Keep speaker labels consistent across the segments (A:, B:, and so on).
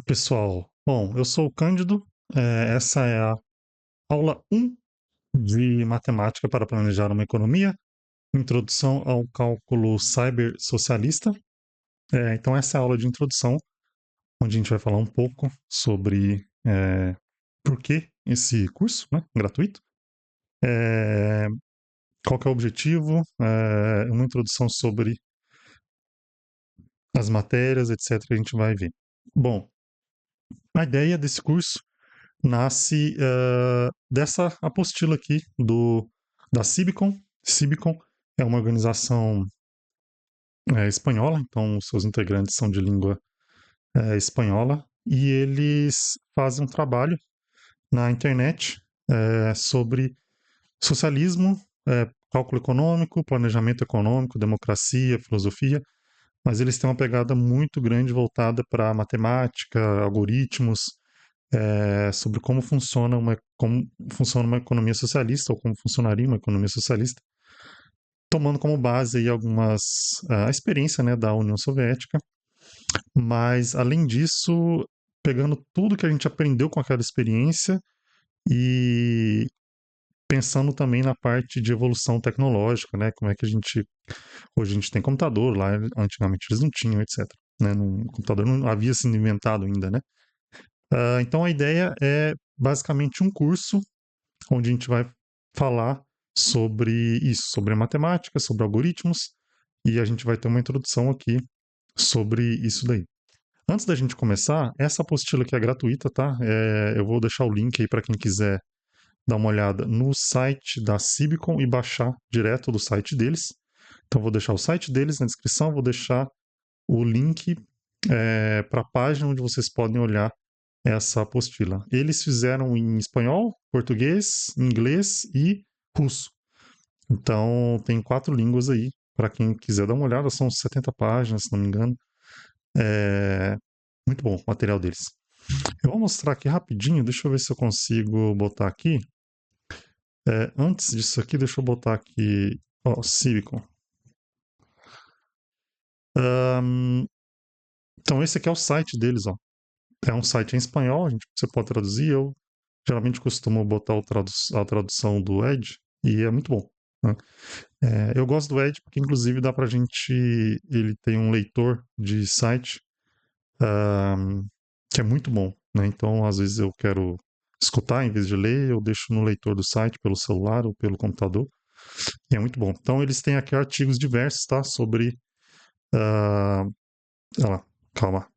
A: Pessoal, bom, eu sou o Cândido, essa é a aula 1 de Matemática para Planejar uma Economia, Introdução ao Cálculo Cyber Socialista. Então, essa é a aula de introdução, onde a gente vai falar um pouco sobre por que esse curso, né, gratuito, é, qual que é o objetivo, uma introdução sobre as matérias, etc., que a gente vai ver. Bom, a ideia desse curso nasce dessa apostila aqui da Cibicon. Cibicon é uma organização espanhola, então os seus integrantes são de língua espanhola, e eles fazem um trabalho na internet sobre socialismo, cálculo econômico, planejamento econômico, democracia, filosofia, mas eles têm uma pegada muito grande voltada para matemática, algoritmos, sobre como funciona uma economia socialista, ou como funcionaria uma economia socialista, tomando como base aí a experiência, né, da União Soviética, mas além disso, pegando tudo que a gente aprendeu com aquela experiência e pensando também na parte de evolução tecnológica, né, como é que hoje a gente tem computador, lá antigamente eles não tinham, etc. Né, o computador não havia sido inventado ainda, né? Então a ideia é basicamente um curso onde a gente vai falar sobre isso, sobre matemática, sobre algoritmos, e a gente vai ter uma introdução aqui sobre isso daí. Antes da gente começar, essa apostila aqui é gratuita, tá? Eu vou deixar o link aí para quem quiser dar uma olhada no site da Cibicon e baixar direto do site deles. Então, vou deixar o site deles na descrição, vou deixar o link para a página onde vocês podem olhar essa apostila. Eles fizeram em espanhol, português, inglês e russo. Então, tem 4 línguas aí, para quem quiser dar uma olhada, são 70 páginas, se não me engano. É muito bom o material deles. Eu vou mostrar aqui rapidinho, deixa eu ver se eu consigo botar aqui. Antes disso aqui, deixa eu botar aqui, ó, Civicon. Então, esse aqui é o site deles, ó. É um site em espanhol, você pode traduzir. Eu geralmente costumo botar a tradução do Edge, e é muito bom. Né? Eu gosto do Edge porque, inclusive, dá pra gente. Ele tem um leitor de site que é muito bom. Né? Então, às vezes, eu quero escutar em vez de ler, eu deixo no leitor do site pelo celular ou pelo computador. E é muito bom. Então, eles têm aqui artigos diversos, tá? Sobre. Olha lá, calma.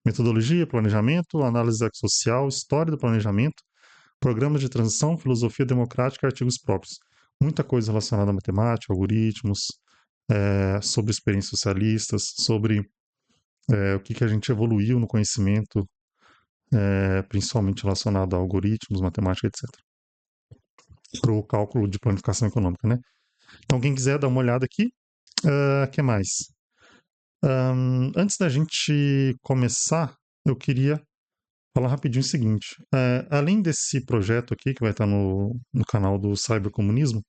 A: Metodologia, planejamento, análise social, história do planejamento, programas de transição, filosofia democrática e artigos próprios. Muita coisa relacionada à matemática, algoritmos, sobre experiências socialistas, sobre o que a gente evoluiu no conhecimento, principalmente relacionado a algoritmos, matemática, etc. Para o cálculo de planificação econômica, né? Então, quem quiser dar uma olhada aqui, que mais? Antes da gente começar, eu queria falar rapidinho o seguinte: além desse projeto aqui, que vai estar no canal do Cybercomunismo,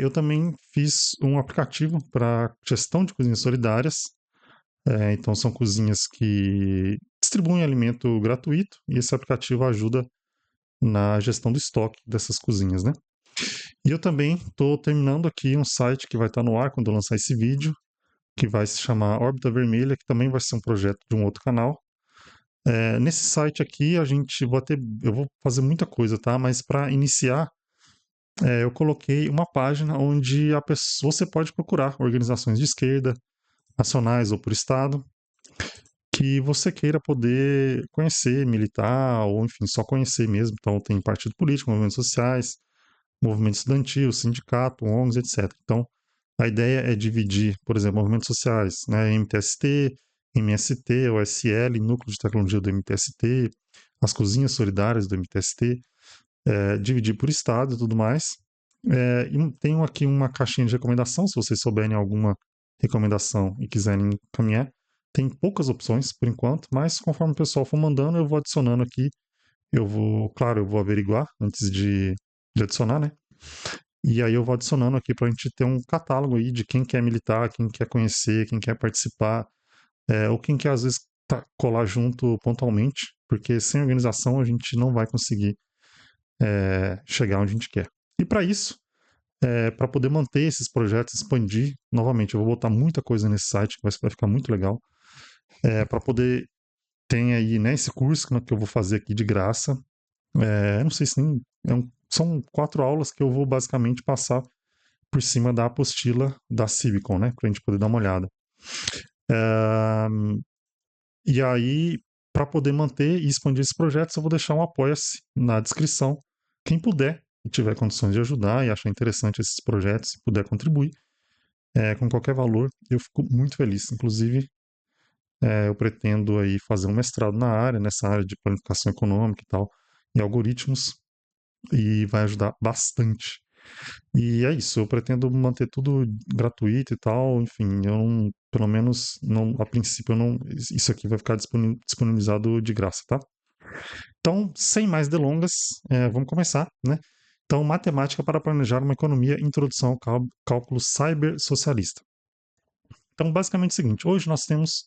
A: eu também fiz um aplicativo para gestão de cozinhas solidárias. Então, são cozinhas que distribuem alimento gratuito e esse aplicativo ajuda na gestão do estoque dessas cozinhas, né? E eu também estou terminando aqui um site que vai estar no ar quando eu lançar esse vídeo, que vai se chamar Órbita Vermelha, que também vai ser um projeto de um outro canal. Nesse site aqui eu vou fazer muita coisa, tá? Mas para iniciar, eu coloquei uma página onde você pode procurar organizações de esquerda, nacionais ou por estado, que você queira poder conhecer, militar, ou enfim, só conhecer mesmo. Então tem partido político, movimentos sociais, movimento estudantil, sindicato, ONGs, etc. Então a ideia é dividir, por exemplo, movimentos sociais, né, MTST, MST, OSL, Núcleo de Tecnologia do MTST, as cozinhas solidárias do MTST, dividir por estado e tudo mais. E tenho aqui uma caixinha de recomendação, se vocês souberem alguma recomendação e quiserem encaminhar. Tem poucas opções por enquanto, mas conforme o pessoal for mandando, eu vou adicionando aqui. Claro, eu vou averiguar antes de adicionar, né? E aí eu vou adicionando aqui para a gente ter um catálogo aí de quem quer militar, quem quer conhecer, quem quer participar, ou quem quer às vezes colar junto pontualmente, porque sem organização a gente não vai conseguir chegar onde a gente quer. E para isso, para poder manter esses projetos, expandir, novamente, eu vou botar muita coisa nesse site, que vai ficar muito legal, para poder ter aí, né, esse curso que eu vou fazer aqui de graça. Não sei se nem. São 4 aulas que eu vou basicamente passar por cima da apostila da Civicon, né, para a gente poder dar uma olhada. E aí, para poder manter e expandir esses projetos, eu vou deixar um apoia-se na descrição. Quem puder e tiver condições de ajudar e achar interessante esses projetos, e puder contribuir com qualquer valor, eu fico muito feliz. Inclusive, eu pretendo aí fazer um mestrado na área, nessa área de planificação econômica e tal, e algoritmos, e vai ajudar bastante. E é isso, eu pretendo manter tudo gratuito e tal, enfim, eu não, pelo menos, não, a princípio, eu não, isso aqui vai ficar disponibilizado de graça, tá? Então, sem mais delongas, vamos começar, né? Então, matemática para planejar uma economia, introdução ao cálculo cybersocialista. Então, basicamente é o seguinte, hoje nós temos,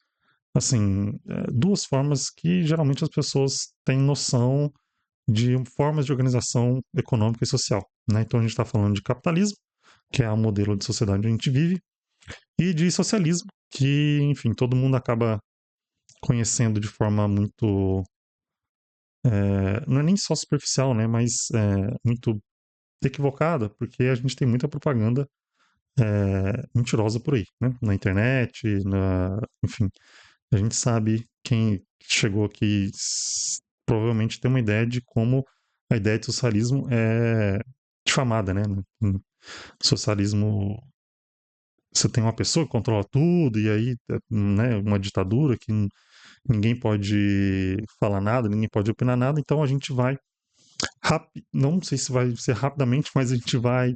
A: assim, duas formas que geralmente as pessoas têm noção de formas de organização econômica e social, né? Então, a gente está falando de capitalismo, que é o modelo de sociedade onde a gente vive, e de socialismo, que, enfim, todo mundo acaba conhecendo de forma muito. Não é nem só superficial, né? Mas muito equivocada, porque a gente tem muita propaganda mentirosa por aí, né? Na internet, enfim. A gente sabe quem chegou aqui provavelmente tem uma ideia de como a ideia de socialismo é difamada, né? No socialismo você tem uma pessoa que controla tudo, e aí, né, uma ditadura que ninguém pode falar nada, ninguém pode opinar nada, então a gente vai, não sei se vai ser rapidamente, mas a gente vai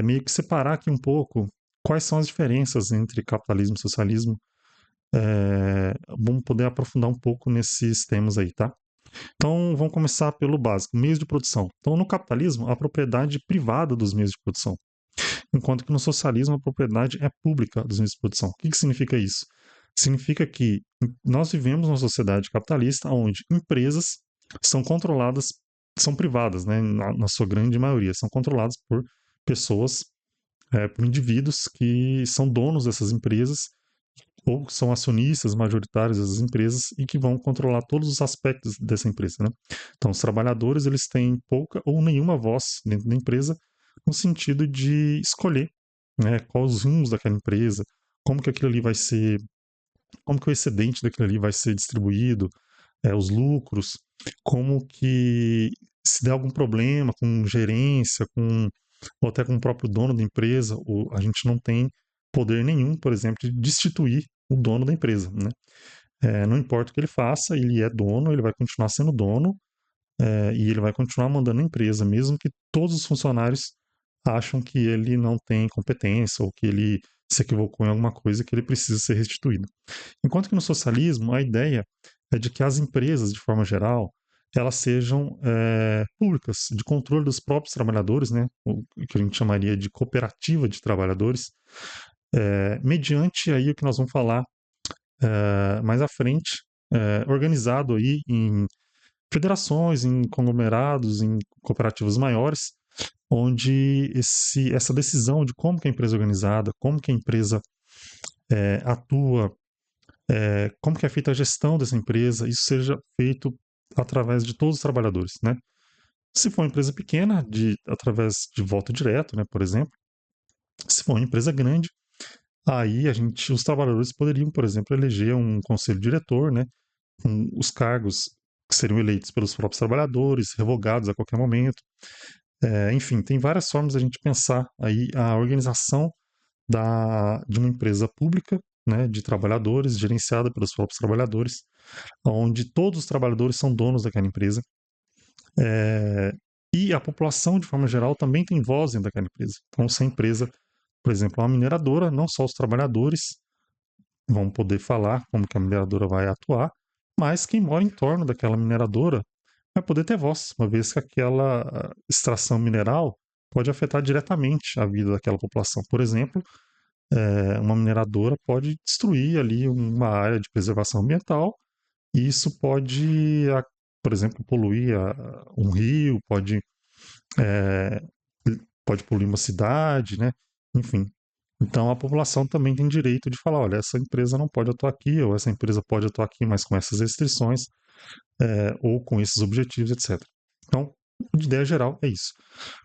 A: meio que separar aqui um pouco quais são as diferenças entre capitalismo e socialismo. Vamos poder aprofundar um pouco nesses temas aí, tá? Então, vamos começar pelo básico, meios de produção. Então, no capitalismo, a propriedade privada dos meios de produção, enquanto que no socialismo a propriedade é pública dos meios de produção. O que significa isso? Significa que nós vivemos numa sociedade capitalista onde empresas são controladas, são privadas, né, na sua grande maioria, são controladas por pessoas, por indivíduos que são donos dessas empresas ou são acionistas majoritários dessas empresas e que vão controlar todos os aspectos dessa empresa, né? Então, os trabalhadores eles têm pouca ou nenhuma voz dentro da empresa no sentido de escolher, né, quais os rumos daquela empresa, como que aquilo ali vai ser, como que o excedente daquilo ali vai ser distribuído, os lucros, como que se der algum problema com gerência, ou até com o próprio dono da empresa, a gente não tem poder nenhum, por exemplo, de destituir o dono da empresa, né? Não importa o que ele faça, ele é dono, ele vai continuar sendo dono, e ele vai continuar mandando na empresa, mesmo que todos os funcionários acham que ele não tem competência ou que ele se equivocou em alguma coisa que ele precisa ser restituído. Enquanto que no socialismo, a ideia é de que as empresas, de forma geral, elas sejam públicas, de controle dos próprios trabalhadores, né, o que a gente chamaria de cooperativa de trabalhadores, mediante aí o que nós vamos falar mais à frente, organizado aí em federações, em conglomerados, em cooperativas maiores, onde essa decisão de como que a empresa é organizada, como que a empresa atua, como que é feita a gestão dessa empresa, isso seja feito através de todos os trabalhadores, né? Se for uma empresa pequena, através de voto direto, né, por exemplo. Se for uma empresa grande, aí os trabalhadores poderiam, por exemplo, eleger um conselho diretor, né, com os cargos que seriam eleitos pelos próprios trabalhadores, revogados a qualquer momento. Enfim, tem várias formas de a gente pensar aí a organização de uma empresa pública, né, de trabalhadores, gerenciada pelos próprios trabalhadores, onde todos os trabalhadores são donos daquela empresa. E a população, de forma geral, também tem voz dentro daquela empresa. Então, se a empresa, por exemplo, é uma mineradora, não só os trabalhadores vão poder falar como que a mineradora vai atuar, mas quem mora em torno daquela mineradora vai poder ter voz, uma vez que aquela extração mineral pode afetar diretamente a vida daquela população. Por exemplo, uma mineradora pode destruir ali uma área de preservação ambiental, e isso pode, por exemplo, poluir um rio, é, pode poluir uma cidade, né? Enfim. Então a população também tem direito de falar, olha, essa empresa não pode atuar aqui, ou essa empresa pode atuar aqui, mas com essas restrições, ou com esses objetivos, etc. Então, de ideia geral, é isso.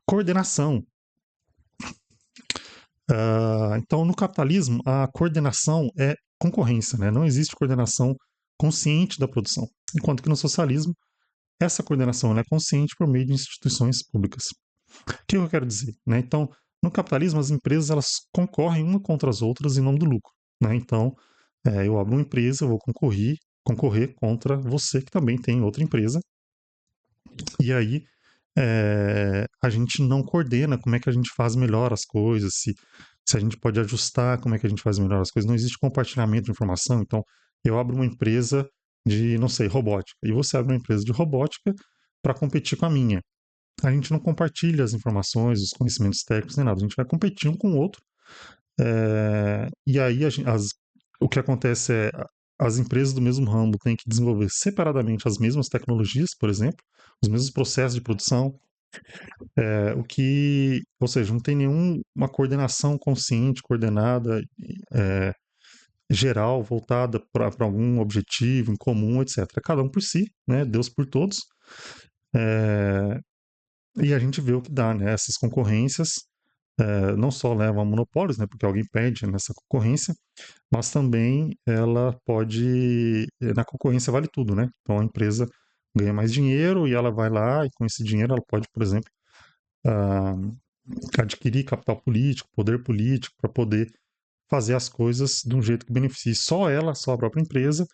A: Coordenação. Então, no capitalismo, a coordenação é concorrência, né? Não existe coordenação consciente da produção. Enquanto que no socialismo, essa coordenação é consciente por meio de instituições públicas. O que eu quero dizer? Né? Então, no capitalismo, as empresas elas concorrem uma contra as outras em nome do lucro. Né? Então, eu abro uma empresa, eu vou concorrer contra você que também tem outra empresa, e aí a gente não coordena como é que a gente faz melhor as coisas, se a gente pode ajustar como é que a gente faz melhor as coisas. Não existe compartilhamento de informação. Então, eu abro uma empresa de, não sei, robótica, e você abre uma empresa de robótica para competir com a minha. A gente não compartilha as informações, os conhecimentos técnicos, nem nada. A gente vai competir um com o outro. E aí o que acontece é as empresas do mesmo ramo têm que desenvolver separadamente as mesmas tecnologias, por exemplo, os mesmos processos de produção, ou seja, não tem nenhuma coordenação consciente, coordenada, é, geral, voltada para algum objetivo em comum, etc. Cada um por si, né? Deus por todos. É, e a gente vê o que dá, né? Essas concorrências não só levam a monopólios, né? Porque alguém perde nessa concorrência, mas também ela pode, na concorrência vale tudo, né? Então a empresa ganha mais dinheiro e ela vai lá e com esse dinheiro ela pode, por exemplo, ah, adquirir capital político, poder político, para poder fazer as coisas de um jeito que beneficie só ela, só a própria empresa,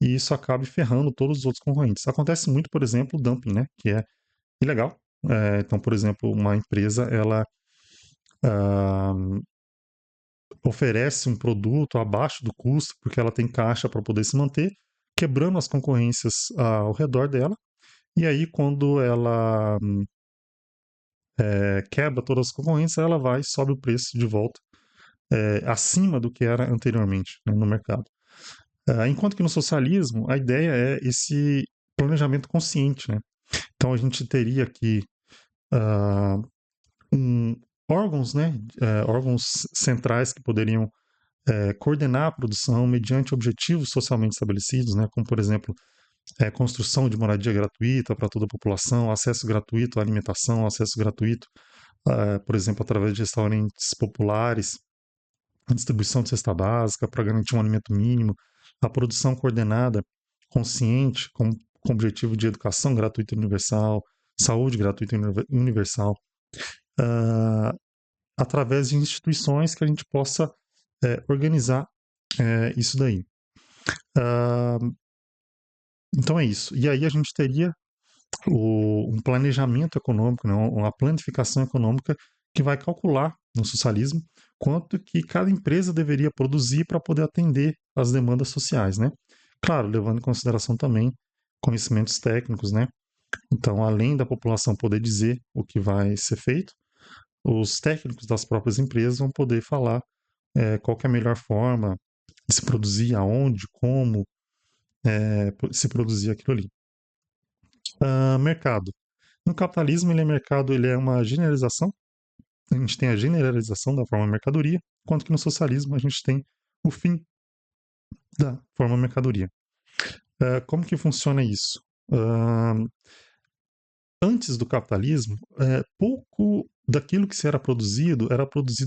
A: e isso acaba ferrando todos os outros concorrentes. Acontece muito, por exemplo, o dumping, né? Que é ilegal. Então, por exemplo, uma empresa ela ah, oferece um produto abaixo do custo porque ela tem caixa para poder se manter, quebrando as concorrências ao redor dela. E aí, quando ela quebra todas as concorrências, ela vai e sobe o preço de volta acima do que era anteriormente, né, no mercado. Enquanto que no socialismo, a ideia é esse planejamento consciente. Né? Então, a gente teria aqui uh, órgãos, né, órgãos centrais que poderiam coordenar a produção mediante objetivos socialmente estabelecidos, né, como, por exemplo, construção de moradia gratuita para toda a população, acesso gratuito à alimentação, acesso gratuito, por exemplo, através de restaurantes populares, distribuição de cesta básica para garantir um alimento mínimo, a produção coordenada, consciente, com objetivo de educação gratuita e universal, saúde gratuita e universal, uh, através de instituições que a gente possa organizar isso daí. Então é isso. E aí a gente teria um planejamento econômico, né, uma planificação econômica que vai calcular no socialismo quanto que cada empresa deveria produzir para poder atender às demandas sociais, né? Claro, levando em consideração também conhecimentos técnicos, né? Então, além da população poder dizer o que vai ser feito, os técnicos das próprias empresas vão poder falar qual que é a melhor forma de se produzir, aonde, como se produzir aquilo ali. Mercado. No capitalismo, ele é uma generalização. A gente tem a generalização da forma mercadoria, enquanto que no socialismo a gente tem o fim da forma mercadoria. Como que funciona isso? Antes do capitalismo, pouco daquilo que se era produzido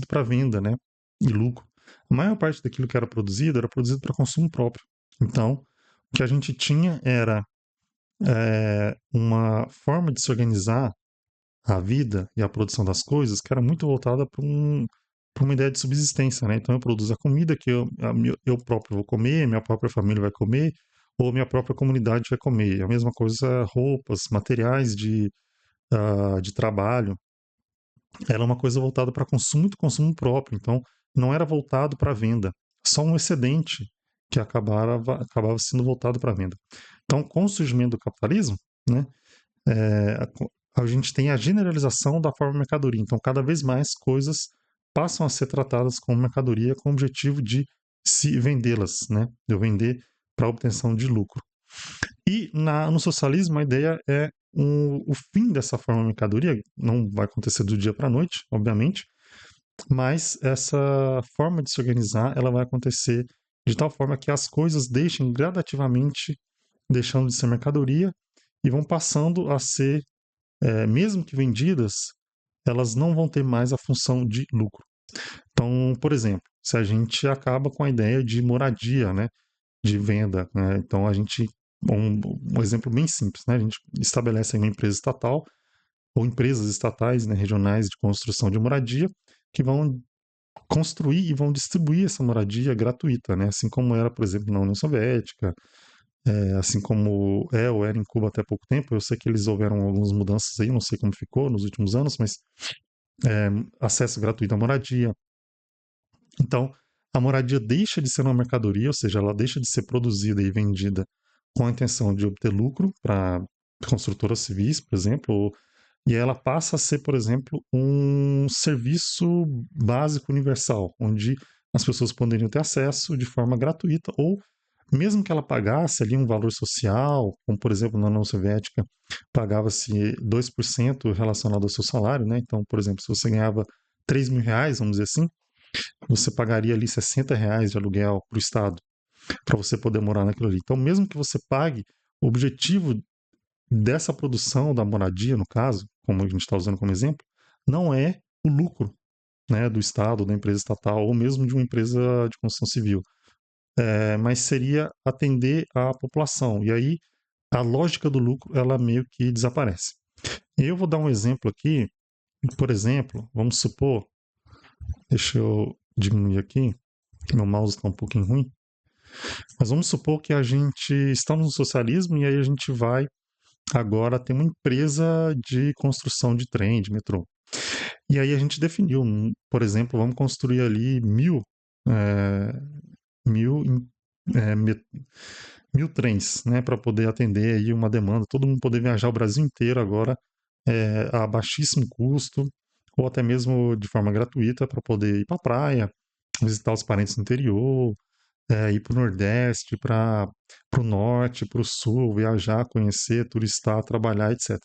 A: para venda, né? E lucro. A maior parte daquilo que era produzido para consumo próprio. Então, o que a gente tinha era uma forma de se organizar a vida e a produção das coisas que era muito voltada para uma ideia de subsistência, né? Então eu produzo a comida que eu próprio vou comer, minha própria família vai comer, ou minha própria comunidade vai comer. A mesma coisa, roupas, materiais de trabalho. Era uma coisa voltada para consumo e consumo próprio. Então não era voltado para venda. Só um excedente que acabava sendo voltado para venda. Então, com o surgimento do capitalismo, né, a gente tem a generalização da forma mercadoria. Então, cada vez mais coisas passam a ser tratadas como mercadoria com o objetivo de se vendê-las, né? De eu vender para obtenção de lucro. E no socialismo a ideia é o fim dessa forma de mercadoria, não vai acontecer do dia para a noite, obviamente, mas essa forma de se organizar ela vai acontecer de tal forma que as coisas deixem gradativamente deixando de ser mercadoria e vão passando a ser, mesmo que vendidas, elas não vão ter mais a função de lucro. Então, por exemplo, se a gente acaba com a ideia de moradia, né, de venda, né, então a gente, um exemplo bem simples, né, a gente estabelece uma empresa estatal ou empresas estatais, né, regionais de construção de moradia que vão construir e vão distribuir essa moradia gratuita, né, assim como era, por exemplo, na União Soviética, assim como ou era em Cuba até pouco tempo. Eu sei que eles houveram algumas mudanças aí, não sei como ficou nos últimos anos, mas acesso gratuito à moradia. Então, a moradia deixa de ser uma mercadoria, ou seja, ela deixa de ser produzida e vendida com a intenção de obter lucro para construtoras civis, por exemplo, e ela passa a ser, por exemplo, um serviço básico universal, onde as pessoas poderiam ter acesso de forma gratuita ou mesmo que ela pagasse ali um valor social, como por exemplo na União Soviética, pagava-se 2% relacionado ao seu salário, né? Então, por exemplo, se você ganhava R$ 3.000, vamos dizer assim, você pagaria ali R$ 60 de aluguel para o Estado, para você poder morar naquilo ali. Então, mesmo que você pague, o objetivo dessa produção da moradia, no caso, como a gente está usando como exemplo, não é o lucro, né, do Estado, da empresa estatal, ou mesmo de uma empresa de construção civil, mas seria atender a população. E aí a lógica do lucro ela meio que desaparece. Eu vou dar um exemplo aqui. Por exemplo, vamos supor, deixa eu diminuir aqui, meu mouse está um pouquinho ruim, mas vamos supor que a gente estamos no socialismo e aí a gente vai agora ter uma empresa de construção de trem, de metrô. E aí a gente definiu, por exemplo, vamos construir ali 1.000 é, 1.000 trens, né, para poder atender aí uma demanda, todo mundo poder viajar o Brasil inteiro agora a baixíssimo custo, ou até mesmo de forma gratuita para poder ir para a praia, visitar os parentes no interior, ir para o Nordeste, para o Norte, para o Sul, viajar, conhecer, turistar, trabalhar, etc.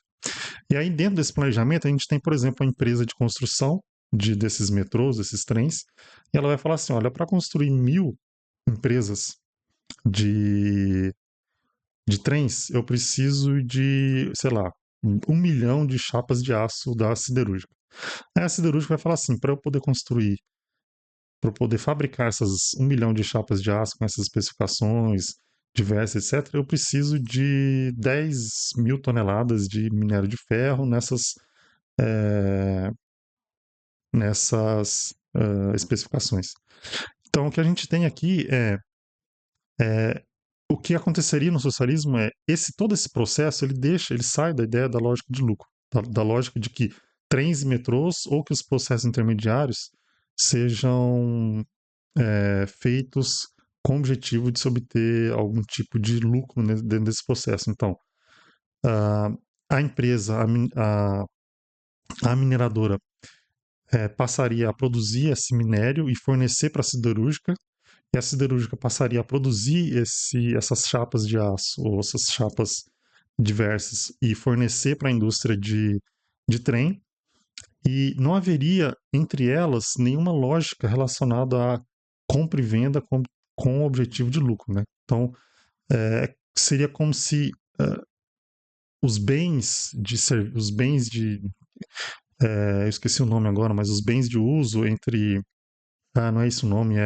A: E aí, dentro desse planejamento, a gente tem, por exemplo, a empresa de construção desses metrôs, desses trens, e ela vai falar assim: olha, para construir 1.000 empresas de, de trens, eu preciso de, sei lá, 1 milhão de chapas de aço da siderúrgica. Aí a siderúrgica vai falar assim: para eu poder construir, para eu poder fabricar essas 1 milhão de chapas de aço com essas especificações diversas, etc., eu preciso de 10.000 toneladas de minério de ferro nessas especificações. Então, o que a gente tem aqui é o que aconteceria no socialismo é todo esse processo ele sai da ideia da lógica de lucro, da lógica de que trens e metrôs ou que os processos intermediários sejam feitos com o objetivo de se obter algum tipo de lucro dentro desse processo. Então, a, a empresa, a mineradora passaria a produzir esse minério e fornecer para a siderúrgica, e a siderúrgica passaria a produzir essas chapas de aço, ou essas chapas diversas, e fornecer para a indústria de trem, e não haveria entre elas nenhuma lógica relacionada a compra e venda com o objetivo de lucro, né? Então, seria como se os bens eu esqueci o nome agora, mas os bens de uso não é esse o nome,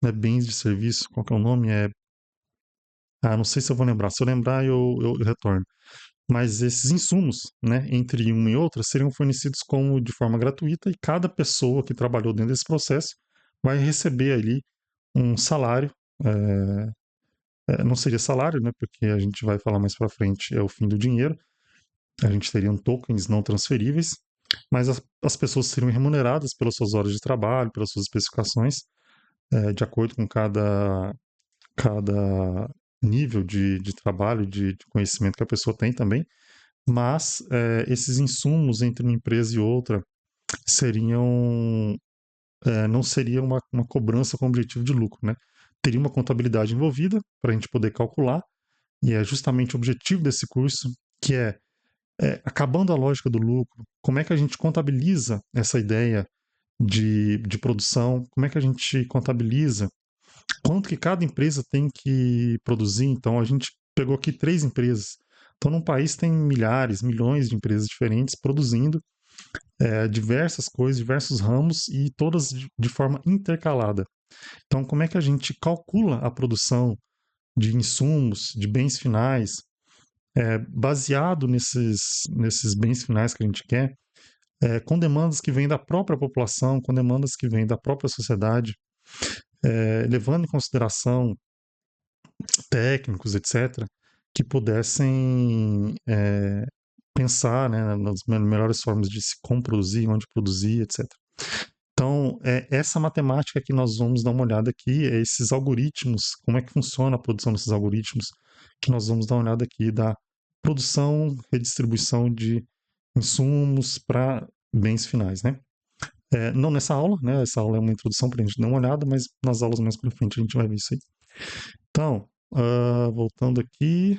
A: não é bens de serviço, qual que é o nome? Não sei se eu vou lembrar. Se eu lembrar, eu retorno. Mas esses insumos, né, entre uma e outra, seriam fornecidos como de forma gratuita e cada pessoa que trabalhou dentro desse processo vai receber ali um salário. Não seria salário, né, porque a gente vai falar mais para frente, é o fim do dinheiro. A gente teria tokens não transferíveis, mas as pessoas seriam remuneradas pelas suas horas de trabalho, pelas suas especificações, de acordo com cada nível de trabalho, de conhecimento que a pessoa tem também, mas esses insumos entre uma empresa e outra, seriam, não seria uma cobrança com objetivo de lucro, né? Teria uma contabilidade envolvida para a gente poder calcular, e é justamente o objetivo desse curso, que acabando a lógica do lucro, como é que a gente contabiliza essa ideia de produção, como é que a gente contabiliza quanto que cada empresa tem que produzir. Então, a gente pegou aqui 3 empresas. Então, num país tem milhares, milhões de empresas diferentes produzindo diversas coisas, diversos ramos e todas de forma intercalada. Então, como é que a gente calcula a produção de insumos, de bens finais, baseado nesses bens finais que a gente quer, com demandas que vêm da própria população, com demandas que vêm da própria sociedade, levando em consideração técnicos, etc., que pudessem pensar, né, nas melhores formas de se como produzir, onde produzir, etc. Então, essa matemática que nós vamos dar uma olhada aqui, esses algoritmos, como é que funciona a produção desses algoritmos, que nós vamos dar uma olhada aqui da produção, redistribuição de insumos para bens finais, né? Não nessa aula, né? Essa aula é uma introdução para a gente dar uma olhada, mas nas aulas mais para frente a gente vai ver isso aí. Então, voltando aqui,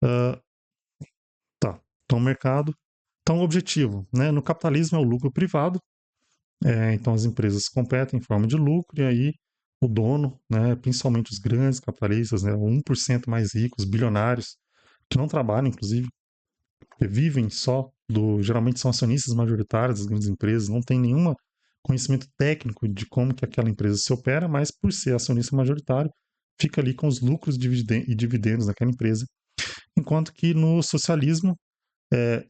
A: uh, tá. Então, mercado. Então, o objetivo, né? No capitalismo é o lucro privado. Então, as empresas competem em forma de lucro e aí o dono, né? Principalmente os grandes capitalistas, né? 1% mais ricos, bilionários, que não trabalham, inclusive, porque vivem só geralmente são acionistas majoritários das grandes empresas, não tem nenhum conhecimento técnico de como que aquela empresa se opera, mas por ser acionista majoritário, fica ali com os lucros e dividendos daquela empresa. Enquanto que no socialismo,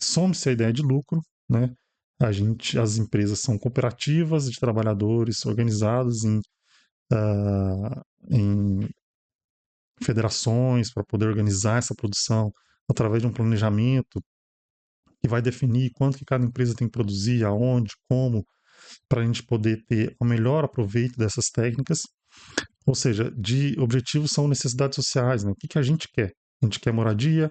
A: some-se a ideia de lucro, né? As empresas são cooperativas de trabalhadores organizados em federações para poder organizar essa produção através de um planejamento que vai definir quanto que cada empresa tem que produzir, aonde, como, para a gente poder ter o melhor aproveito dessas técnicas. Ou seja, de objetivos são necessidades sociais, né? O que, que a gente quer? A gente quer moradia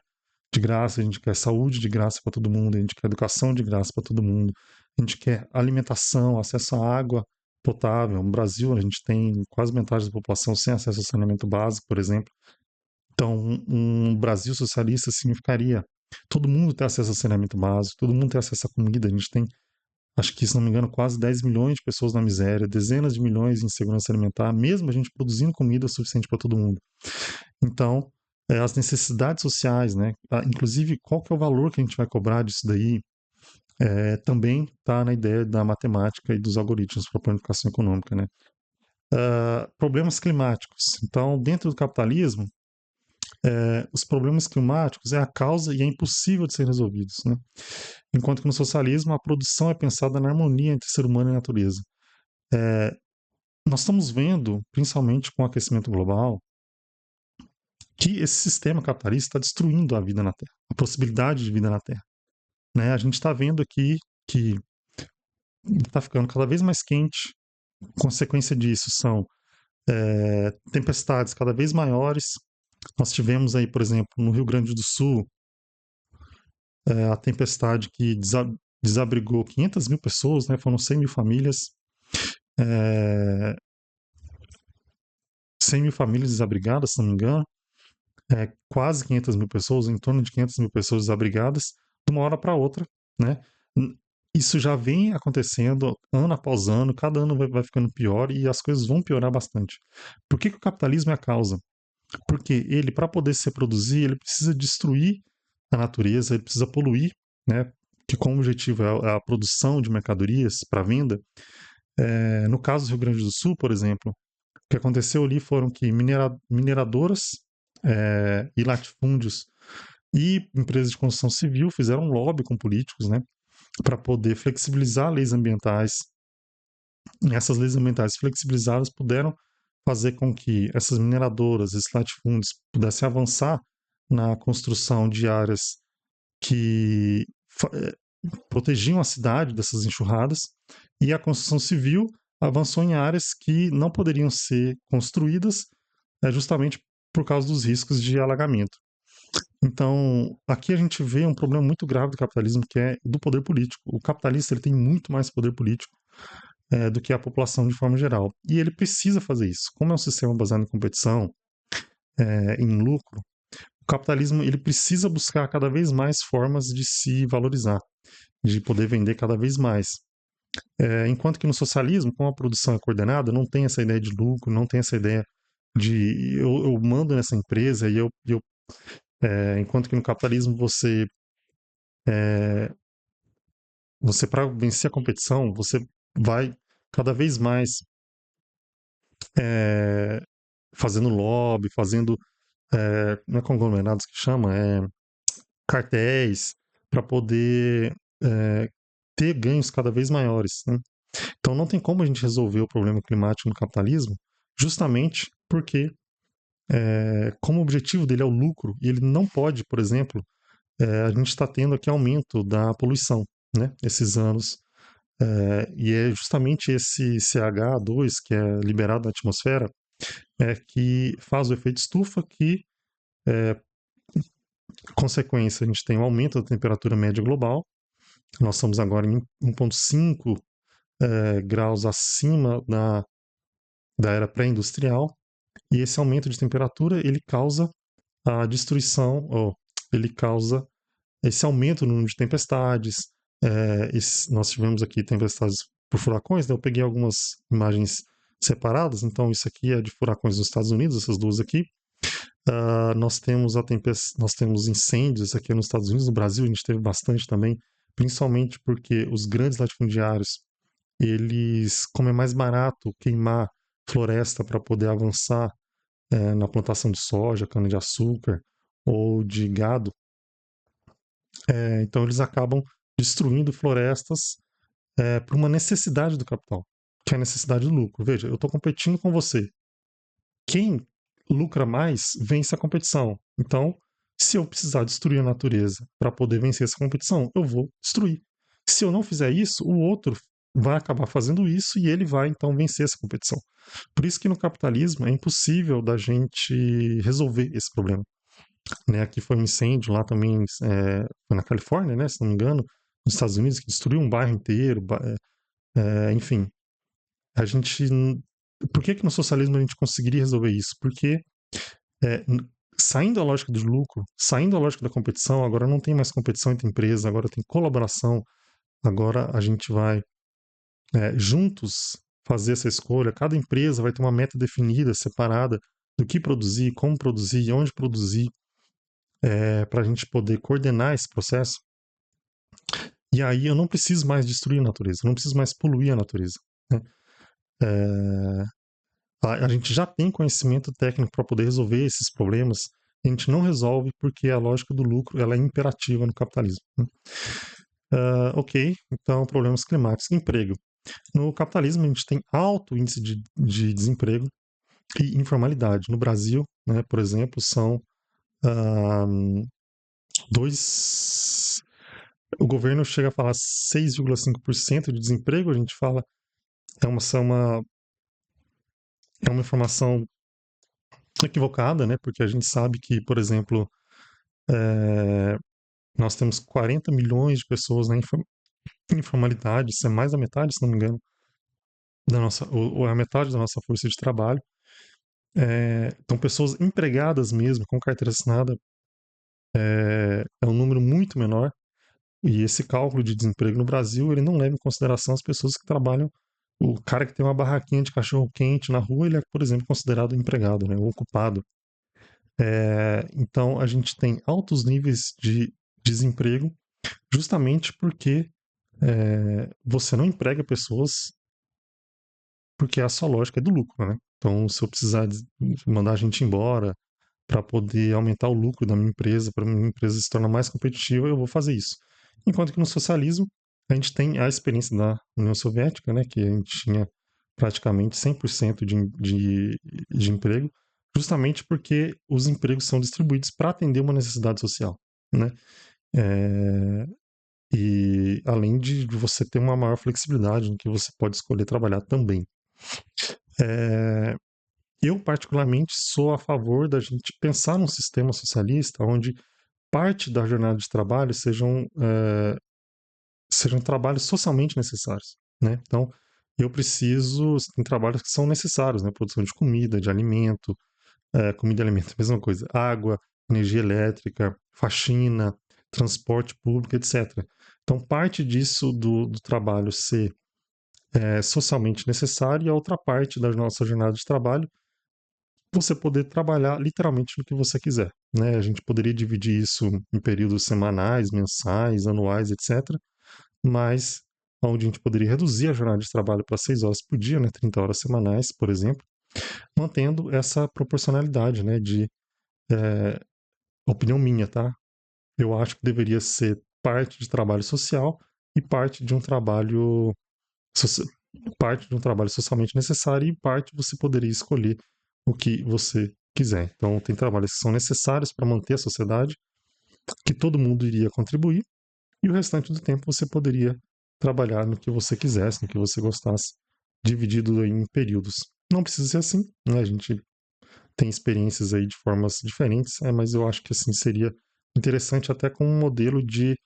A: de graça, a gente quer saúde de graça para todo mundo, a gente quer educação de graça para todo mundo, a gente quer alimentação, acesso à água potável. No Brasil, a gente tem quase metade da população sem acesso ao saneamento básico, por exemplo. Então, um Brasil socialista significaria todo mundo ter acesso ao saneamento básico, todo mundo ter acesso à comida. A gente tem, acho que, se não me engano, quase 10 milhões de pessoas na miséria, dezenas de milhões em segurança alimentar, mesmo a gente produzindo comida suficiente para todo mundo. Então, as necessidades sociais, né? Inclusive, qual que é o valor que a gente vai cobrar disso daí, também está na ideia da matemática e dos algoritmos para a planificação econômica, né? Problemas climáticos. Então, dentro do capitalismo, os problemas climáticos é a causa e é impossível de ser resolvidos, né? Enquanto que no socialismo a produção é pensada na harmonia entre ser humano e natureza. Nós estamos vendo, principalmente com o aquecimento global, que esse sistema capitalista está destruindo a vida na Terra, a possibilidade de vida na Terra, né? A gente está vendo aqui que está ficando cada vez mais quente. Consequência disso são tempestades cada vez maiores. Nós tivemos aí, por exemplo, no Rio Grande do Sul, a tempestade que desabrigou 500 mil pessoas, né? Foram 100 mil famílias, 100 mil famílias desabrigadas, se não me engano, quase 500 mil pessoas, em torno de 500 mil pessoas desabrigadas, de uma hora para outra, né? Isso já vem acontecendo ano após ano, cada ano vai ficando pior e as coisas vão piorar bastante. Por que o capitalismo é a causa? Porque ele, para poder se reproduzir, ele precisa destruir a natureza, ele precisa poluir, né? Que como objetivo é a produção de mercadorias para venda. No caso do Rio Grande do Sul, por exemplo, o que aconteceu ali foram que mineradoras e latifúndios e empresas de construção civil fizeram um lobby com políticos, né? Para poder flexibilizar leis ambientais. E essas leis ambientais flexibilizadas puderam fazer com que essas mineradoras, esses latifúndios, pudessem avançar na construção de áreas que protegiam a cidade dessas enxurradas, e a construção civil avançou em áreas que não poderiam ser construídas justamente por causa dos riscos de alagamento. Então, aqui a gente vê um problema muito grave do capitalismo, que é do poder político. O capitalista ele tem muito mais poder político do que a população de forma geral. E ele precisa fazer isso. Como é um sistema baseado em competição, em lucro, o capitalismo ele precisa buscar cada vez mais formas de se valorizar, de poder vender cada vez mais. Enquanto que no socialismo, como a produção é coordenada, não tem essa ideia de lucro, não tem essa ideia de eu mando nessa empresa e enquanto que no capitalismo você para vencer a competição, você vai cada vez mais é, fazendo lobby, fazendo não é conglomerados que chama, cartéis para poder ter ganhos cada vez maiores, né? Então não tem como a gente resolver o problema climático no capitalismo, justamente porque como o objetivo dele é o lucro, e ele não pode, por exemplo, a gente está tendo aqui aumento da poluição, né? Esses anos. E é justamente esse CH2 que é liberado na atmosfera que faz o efeito estufa que, consequência, a gente tem um aumento da temperatura média global. Nós estamos agora em 1,5 graus acima da era pré-industrial, e esse aumento de temperatura ele causa a destruição, ou ele causa esse aumento no número de tempestades. Nós tivemos aqui tempestades por furacões, né? Eu peguei algumas imagens separadas, então isso aqui é de furacões nos Estados Unidos, essas duas aqui. Nós temos incêndios aqui nos Estados Unidos, no Brasil a gente teve bastante também, principalmente porque os grandes latifundiários, eles, como é mais barato queimar floresta para poder avançar na plantação de soja, cana-de-açúcar ou de gado, então eles acabam destruindo florestas por uma necessidade do capital, que é a necessidade do lucro. Veja, eu estou competindo com você. Quem lucra mais vence a competição. Então, se eu precisar destruir a natureza para poder vencer essa competição, eu vou destruir. Se eu não fizer isso, o outro vai acabar fazendo isso e ele vai então vencer essa competição. Por isso que no capitalismo é impossível da gente resolver esse problema. Né, aqui foi um incêndio lá também, foi na Califórnia, né, se não me engano, nos Estados Unidos, que destruiu um bairro inteiro, enfim. A gente, por que no socialismo a gente conseguiria resolver isso? Porque é, saindo da lógica do lucro, saindo da lógica da competição, agora não tem mais competição entre empresas, agora tem colaboração, agora a gente vai juntos fazer essa escolha, cada empresa vai ter uma meta definida, separada, do que produzir, como produzir, onde produzir, para a gente poder coordenar esse processo. E aí eu não preciso mais destruir a natureza, não preciso mais poluir a natureza. Né? A gente já tem conhecimento técnico para poder resolver esses problemas. A gente não resolve porque a lógica do lucro ela é imperativa no capitalismo. Né? Ok, então problemas climáticos. Emprego. No capitalismo a gente tem alto índice de desemprego e informalidade. No Brasil, né, por exemplo, são dois. O governo chega a falar 6,5% de desemprego, a gente fala é uma informação equivocada, né? Porque a gente sabe que, por exemplo, nós temos 40 milhões de pessoas na informalidade, isso é mais da metade, se não me engano, ou é a metade da nossa força de trabalho. Então, pessoas empregadas mesmo, com carteira assinada, é um número muito menor. E esse cálculo de desemprego no Brasil, ele não leva em consideração as pessoas que trabalham. O cara que tem uma barraquinha de cachorro-quente na rua, ele é, por exemplo, considerado empregado, né, ou ocupado. Então, a gente tem altos níveis de desemprego, justamente porque você não emprega pessoas porque a sua lógica é do lucro, né? Então, se eu precisar mandar a gente embora para poder aumentar o lucro da minha empresa, para minha empresa se tornar mais competitiva, eu vou fazer isso. Enquanto que no socialismo, a gente tem a experiência da União Soviética, né, que a gente tinha praticamente 100% de emprego, justamente porque os empregos são distribuídos para atender uma necessidade social, né? E além de você ter uma maior flexibilidade em que você pode escolher trabalhar também. Eu, particularmente, sou a favor da gente pensar num sistema socialista onde parte da jornada de trabalho sejam trabalhos socialmente necessários, né? Então, tem trabalhos que são necessários, né? Produção de comida, de alimento, comida e alimento, mesma coisa, água, energia elétrica, faxina, transporte público, etc. Então, parte disso do trabalho ser socialmente necessário e a outra parte da nossa jornada de trabalho você poder trabalhar literalmente no que você quiser, né? A gente poderia dividir isso em períodos semanais, mensais, anuais, etc. Mas onde a gente poderia reduzir a jornada de trabalho para 6 horas por dia, né? 30 horas semanais, por exemplo, mantendo essa proporcionalidade, né? De opinião minha, tá? Eu acho que deveria ser parte de trabalho social e parte de um trabalho soci- parte de um trabalho socialmente necessário e parte você poderia escolher o que você quiser. Então, tem trabalhos que são necessários para manter a sociedade, que todo mundo iria contribuir, e o restante do tempo você poderia trabalhar no que você quisesse, no que você gostasse, dividido em períodos. Não precisa ser assim, né? A gente tem experiências aí de formas diferentes, mas eu acho que assim seria interessante até como um modelo de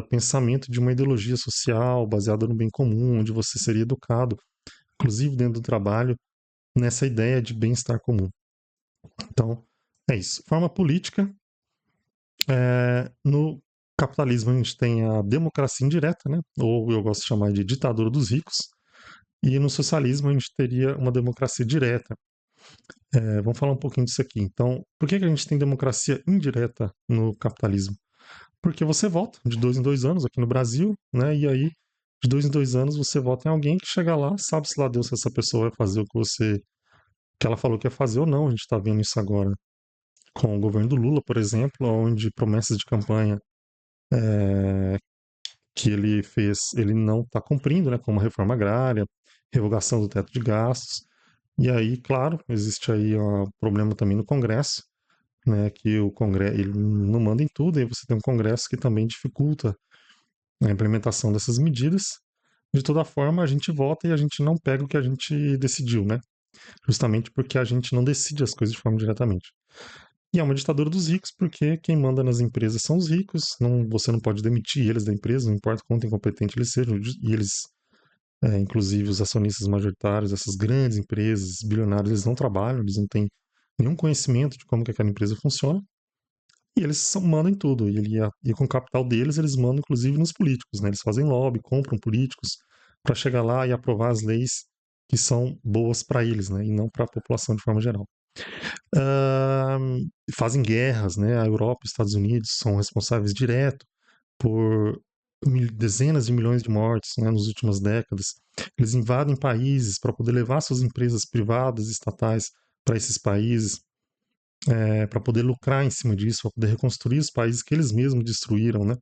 A: pensamento de uma ideologia social baseada no bem comum, onde você seria educado, inclusive dentro do trabalho, nessa ideia de bem-estar comum. Então, é isso. Forma política, no capitalismo a gente tem a democracia indireta, né? Ou eu gosto de chamar de ditadura dos ricos, e no socialismo a gente teria uma democracia direta. Vamos falar um pouquinho disso aqui. Então, por que a gente tem democracia indireta no capitalismo? Porque você vota de 2 em 2 anos aqui no Brasil, né? E aí, de 2 em 2 anos, você vota em alguém que chega lá, sabe se lá Deus se essa pessoa vai fazer o que ela falou que ia fazer ou não. A gente está vendo isso agora com o governo do Lula, por exemplo, onde promessas de campanha que ele fez, ele não está cumprindo, né? Como a reforma agrária, revogação do teto de gastos. E aí, claro, existe aí um problema também no Congresso, né? Que o Congresso ele não manda em tudo, e você tem um Congresso que também dificulta a implementação dessas medidas. De toda forma, a gente vota e a gente não pega o que a gente decidiu, né? Justamente porque a gente não decide as coisas de forma diretamente. E é uma ditadura dos ricos, porque quem manda nas empresas são os ricos, você não pode demitir eles da empresa, não importa quanto incompetente eles sejam, e eles, inclusive os acionistas majoritários dessas grandes empresas, bilionários, eles não trabalham, eles não têm nenhum conhecimento de como que aquela empresa funciona, e eles mandam em tudo. E com o capital deles, eles mandam inclusive nos políticos, né? Eles fazem lobby, compram políticos para chegar lá e aprovar as leis que são boas para eles, né? E não para a população de forma geral. Fazem guerras, né? A Europa e os Estados Unidos são responsáveis direto por dezenas de milhões de mortes, né, nas últimas décadas. Eles invadem países para poder levar suas empresas privadas e estatais para esses países, para poder lucrar em cima disso, para poder reconstruir os países que eles mesmos destruíram, né?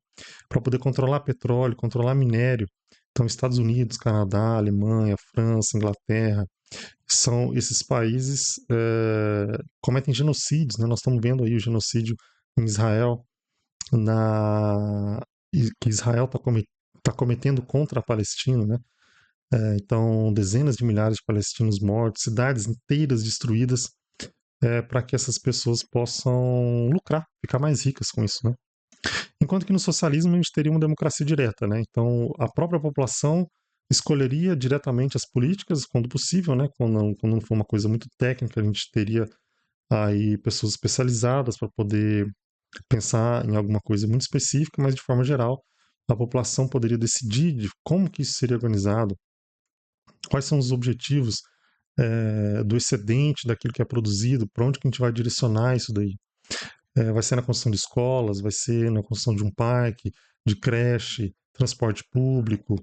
A: Para poder controlar petróleo, controlar minério. Então, Estados Unidos, Canadá, Alemanha, França, Inglaterra, são esses países cometem genocídios, né? Nós estamos vendo aí o genocídio em Israel, que Israel está cometendo contra a Palestina, né? Então, dezenas de milhares de palestinos mortos, cidades inteiras destruídas, para que essas pessoas possam lucrar, ficar mais ricas com isso, né? Enquanto que no socialismo a gente teria uma democracia direta, né? Então a própria população escolheria diretamente as políticas, quando possível, né? Quando não for uma coisa muito técnica, a gente teria aí pessoas especializadas para poder pensar em alguma coisa muito específica, mas de forma geral a população poderia decidir de como que isso seria organizado, quais são os objetivos do excedente daquilo que é produzido, para onde que a gente vai direcionar isso daí. Vai ser na construção de escolas, vai ser na construção de um parque, de creche, transporte público,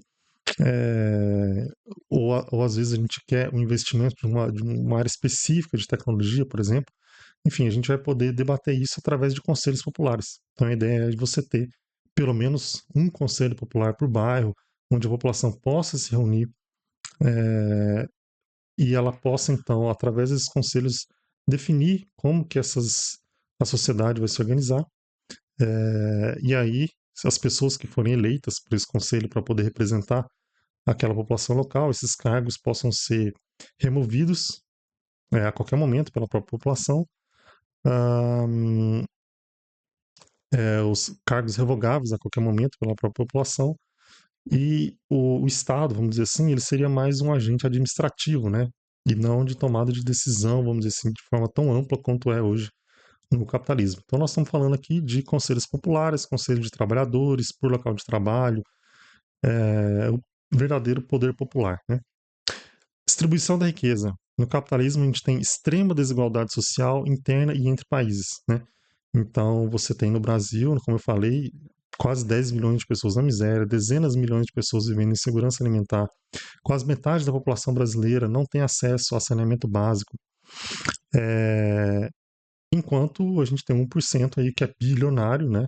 A: é, ou às vezes a gente quer um investimento de uma área específica de tecnologia, por exemplo. Enfim, a gente vai poder debater isso através de conselhos populares. Então a ideia é de você ter pelo menos um conselho popular por bairro, onde a população possa se reunir e ela possa, então, através desses conselhos, definir como que a sociedade vai se organizar. E aí, se as pessoas que forem eleitas por esse conselho para poder representar aquela população local, esses cargos possam ser removidos a qualquer momento pela própria população, os cargos revogáveis a qualquer momento pela própria população, e o Estado, vamos dizer assim, ele seria mais um agente administrativo, né? E não de tomada de decisão, vamos dizer assim, de forma tão ampla quanto é hoje no capitalismo. Então, nós estamos falando aqui de conselhos populares, conselhos de trabalhadores, por local de trabalho, o verdadeiro poder popular, né? Distribuição da riqueza. No capitalismo, a gente tem extrema desigualdade social interna e entre países, né? Então, você tem no Brasil, como eu falei, quase 10 milhões de pessoas na miséria, dezenas de milhões de pessoas vivendo em insegurança alimentar, quase metade da população brasileira não tem acesso a saneamento básico, enquanto a gente tem 1% aí que é bilionário, né?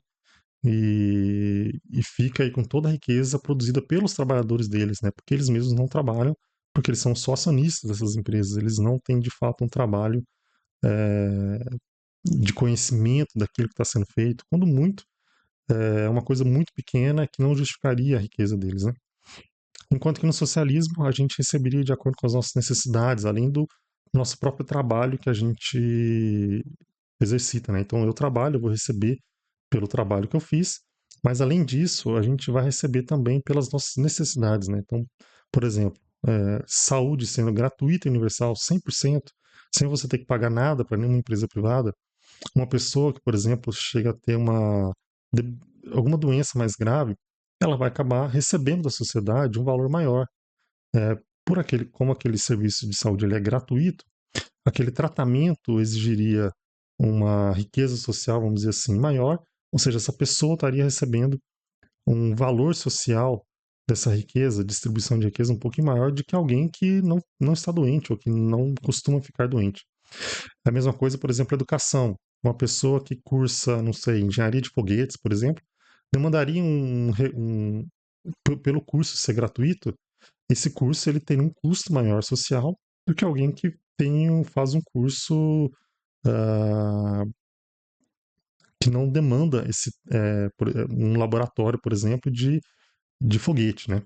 A: E fica aí com toda a riqueza produzida pelos trabalhadores deles, né? Porque eles mesmos não trabalham, porque eles são só acionistas dessas empresas, eles não têm de fato um trabalho é, de conhecimento daquilo que está sendo feito, quando muito, é uma coisa muito pequena que não justificaria a riqueza deles, né? Enquanto que no socialismo a gente receberia de acordo com as nossas necessidades, além do nosso próprio trabalho que a gente exercita, né? Então eu trabalho, eu vou receber pelo trabalho que eu fiz, mas além disso, a gente vai receber também pelas nossas necessidades, né? Então, por exemplo, saúde sendo gratuita e universal 100%, sem você ter que pagar nada para nenhuma empresa privada, uma pessoa que, por exemplo, chega a ter alguma doença mais grave, ela vai acabar recebendo da sociedade um valor maior. Como aquele serviço de saúde ele é gratuito, aquele tratamento exigiria uma riqueza social, vamos dizer assim, maior, ou seja, essa pessoa estaria recebendo um valor social dessa riqueza, distribuição de riqueza um pouquinho maior do que alguém que não está doente ou que não costuma ficar doente. É a mesma coisa, por exemplo, educação. Uma pessoa que cursa, não sei, engenharia de foguetes, por exemplo, demandaria pelo curso ser gratuito, esse curso ele tem um custo maior social do que alguém que faz um curso uh, que não demanda um laboratório, por exemplo, de foguete, né?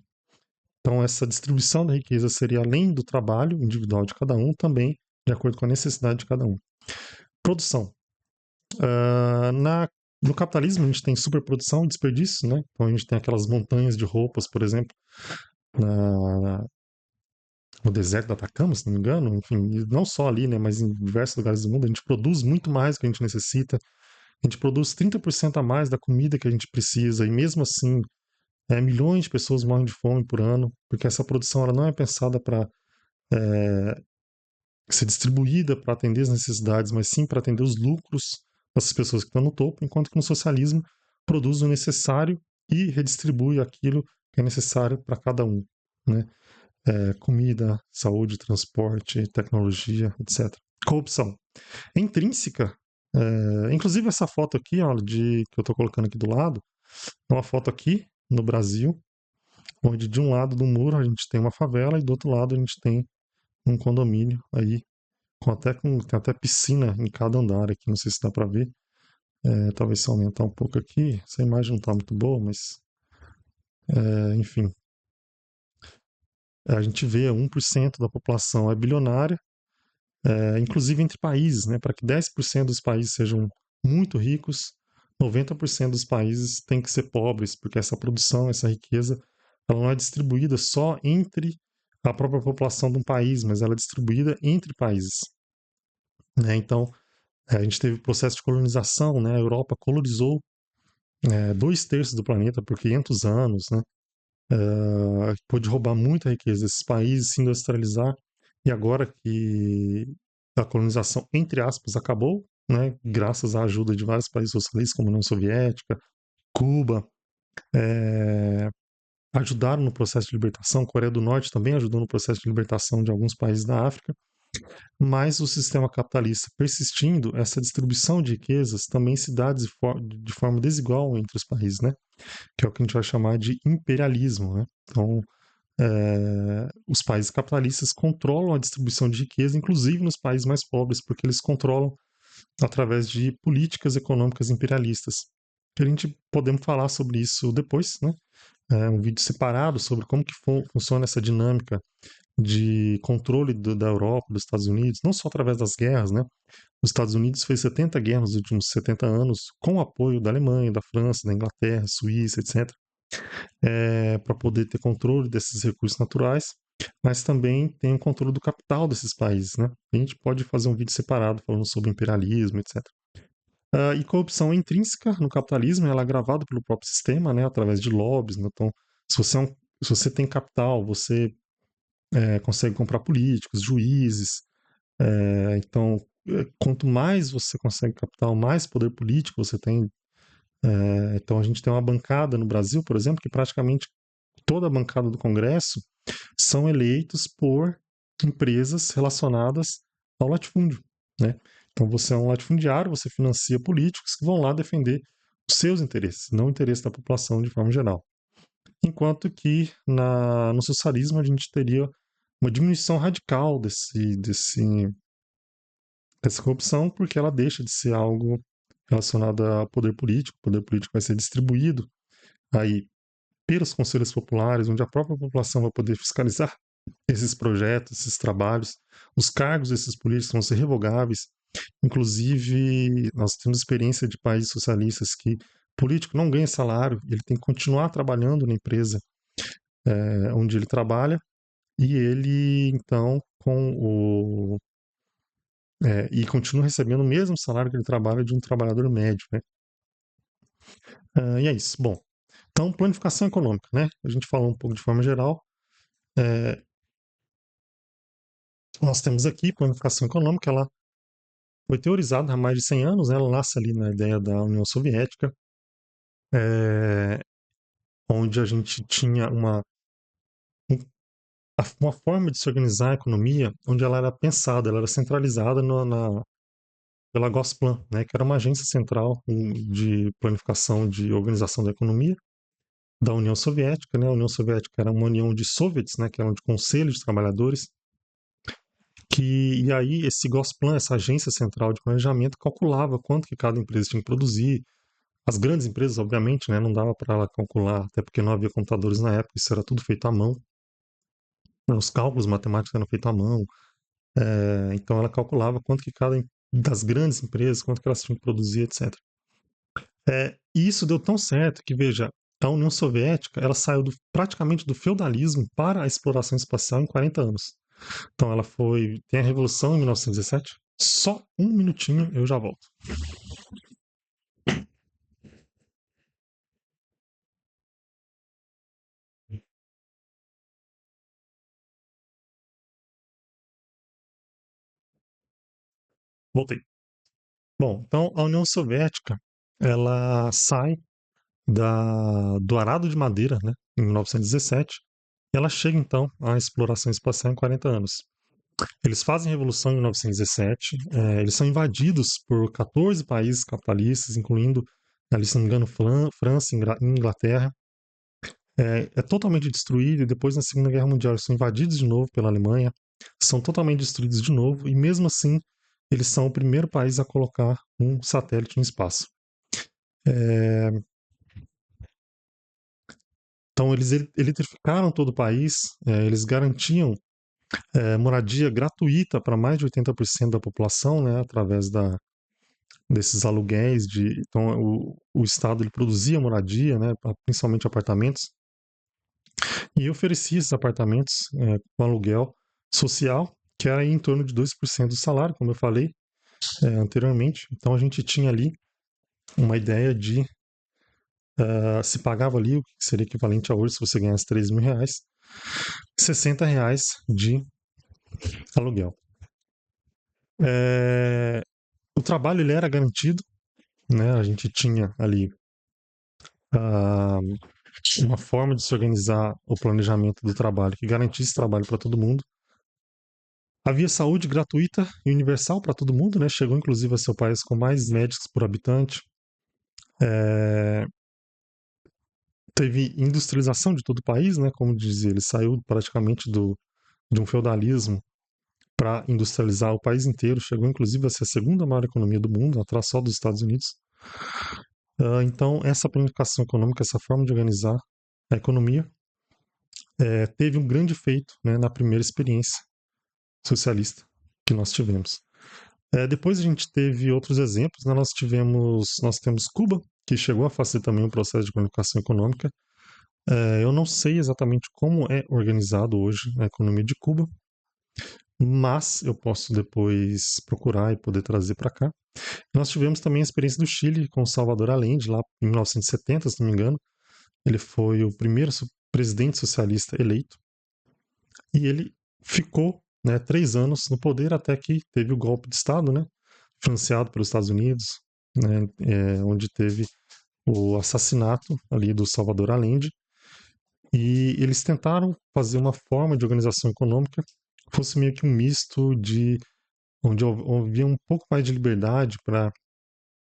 A: Então essa distribuição da riqueza seria além do trabalho individual de cada um, também de acordo com a necessidade de cada um. Produção. No capitalismo a gente tem superprodução, desperdício, né? Então a gente tem aquelas montanhas de roupas, por exemplo, no deserto do Atacama, se não me engano, enfim, não só ali, né, mas em diversos lugares do mundo, a gente produz muito mais do que a gente necessita, a gente produz 30% a mais da comida que a gente precisa, e mesmo assim, milhões de pessoas morrem de fome por ano, porque essa produção ela não é pensada para ser distribuída para atender as necessidades, mas sim para atender os lucros dessas pessoas que estão no topo, enquanto que no socialismo produz o necessário e redistribui aquilo que é necessário para cada um, né? Comida, saúde, transporte, tecnologia, etc. Corrupção. É intrínseca. Inclusive essa foto aqui, ó, que eu estou colocando aqui do lado, é uma foto aqui no Brasil, onde de um lado do muro a gente tem uma favela e do outro lado a gente tem um condomínio aí, tem até piscina em cada andar aqui, não sei se dá para ver. Talvez se aumentar um pouco aqui, essa imagem não está muito boa, mas enfim. A gente vê 1% da população é bilionária, inclusive entre países, né? Para que 10% dos países sejam muito ricos, 90% dos países têm que ser pobres, porque essa produção, essa riqueza, ela não é distribuída só entre a própria população de um país, mas ela é distribuída entre países, né? Então, a gente teve o processo de colonização, né? A Europa colonizou 2/3 do planeta por 500 anos, né? Pôde roubar muita riqueza desses países, se industrializar, e agora que a colonização, entre aspas, acabou, né, graças à ajuda de vários países socialistas, como a União Soviética, Cuba, ajudaram no processo de libertação, Coreia do Norte também ajudou no processo de libertação de alguns países da África, mas o sistema capitalista persistindo, essa distribuição de riquezas também se dá de forma desigual entre os países, né? Que é o que a gente vai chamar de imperialismo, né? Então, os países capitalistas controlam a distribuição de riqueza, inclusive nos países mais pobres, porque eles controlam através de políticas econômicas imperialistas. A gente podemos falar sobre isso depois, né? Um vídeo separado sobre como que funciona essa dinâmica de controle da Europa, dos Estados Unidos, não só através das guerras, né? Os Estados Unidos fez 70 guerras nos últimos 70 anos, com o apoio da Alemanha, da França, da Inglaterra, Suíça, etc., para poder ter controle desses recursos naturais, mas também tem o controle do capital desses países, né? A gente pode fazer um vídeo separado falando sobre imperialismo, etc. E corrupção é intrínseca no capitalismo, ela é agravada pelo próprio sistema, né, através de lobbies, né? Então, se você tem capital, você consegue comprar políticos, juízes. Então, quanto mais você consegue capital, mais poder político você tem. Então, a gente tem uma bancada no Brasil, por exemplo, que praticamente toda a bancada do Congresso são eleitos por empresas relacionadas ao latifúndio, né? Então, você é um latifundiário, você financia políticos que vão lá defender os seus interesses, não o interesse da população de forma geral. Enquanto que no socialismo a gente teria uma diminuição radical dessa corrupção, porque ela deixa de ser algo relacionado a poder político. O poder político vai ser distribuído aí pelos conselhos populares, onde a própria população vai poder fiscalizar esses projetos, esses trabalhos. Os cargos desses políticos vão ser revogáveis. Inclusive, nós temos experiência de países socialistas que político não ganha salário, ele tem que continuar trabalhando na empresa onde ele trabalha, e ele, então, e continua recebendo o mesmo salário que ele trabalha de um trabalhador médio, né? E é isso. Bom, então, planificação econômica, né? A gente falou um pouco de forma geral. Nós temos aqui planificação econômica, ela foi teorizada há mais de 100 anos, né? Ela nasce ali na ideia da União Soviética, onde a gente tinha uma forma de se organizar a economia, onde ela era pensada, ela era centralizada pela Gosplan, né? Que era uma agência central de planificação de organização da economia da União Soviética, né? A União Soviética era uma união de soviets, né? Que eram de conselhos de trabalhadores, e aí esse Gosplan, essa agência central de planejamento, calculava quanto que cada empresa tinha que produzir. As grandes empresas, obviamente, né, não dava para ela calcular, até porque não havia computadores na época, isso era tudo feito à mão. Os cálculos matemáticos eram feitos à mão. Então ela calculava quanto que cada das grandes empresas, quanto que elas tinham que produzir, etc. E isso deu tão certo que, veja, a União Soviética ela saiu praticamente do feudalismo para a exploração espacial em 40 anos. Então ela tem a Revolução em 1917. Só um minutinho, eu já volto. Voltei. Bom, então a União Soviética ela sai do arado de madeira, né, em 1917, e ela chega então à exploração espacial em 40 anos. Eles fazem revolução em 1917, eles são invadidos por 14 países capitalistas, incluindo, ali, se não me engano, França e Inglaterra. É totalmente destruído, e depois, na Segunda Guerra Mundial, eles são invadidos de novo pela Alemanha, são totalmente destruídos de novo, e mesmo assim, eles são o primeiro país a colocar um satélite no espaço. Então, eles eletrificaram todo o país, eles garantiam moradia gratuita para mais de 80% da população, né, através desses aluguéis. Então, o Estado ele produzia moradia, né, principalmente apartamentos, e oferecia esses apartamentos com aluguel social, que era em torno de 2% do salário, como eu falei anteriormente. Então, a gente tinha ali uma ideia de se pagava ali o que seria equivalente a hoje, se você ganhasse 3 mil reais, 60 reais de aluguel. O trabalho ele era garantido, né? A gente tinha ali uma forma de se organizar o planejamento do trabalho que garantisse trabalho para todo mundo. Havia saúde gratuita e universal para todo mundo, né? Chegou inclusive a ser o país com mais médicos por habitante. Teve industrialização de todo o país, né? Como dizia, ele saiu praticamente de um feudalismo para industrializar o país inteiro. Chegou inclusive a ser a segunda maior economia do mundo, atrás só dos Estados Unidos. Então, essa planificação econômica, essa forma de organizar a economia, teve um grande efeito, né, na primeira experiência socialista que nós tivemos. Depois a gente teve outros exemplos, né? Nós temos Cuba, que chegou a fazer também um processo de planificação econômica. Eu não sei exatamente como é organizado hoje a economia de Cuba, mas eu posso depois procurar e poder trazer para cá. Nós tivemos também a experiência do Chile com Salvador Allende, lá em 1970, se não me engano. Ele foi o primeiro presidente socialista eleito e ele ficou, né, 3 anos no poder até que teve o golpe de Estado, né, financiado pelos Estados Unidos, né, onde teve o assassinato ali do Salvador Allende. E eles tentaram fazer uma forma de organização econômica que fosse meio que um misto de onde havia um pouco mais de liberdade para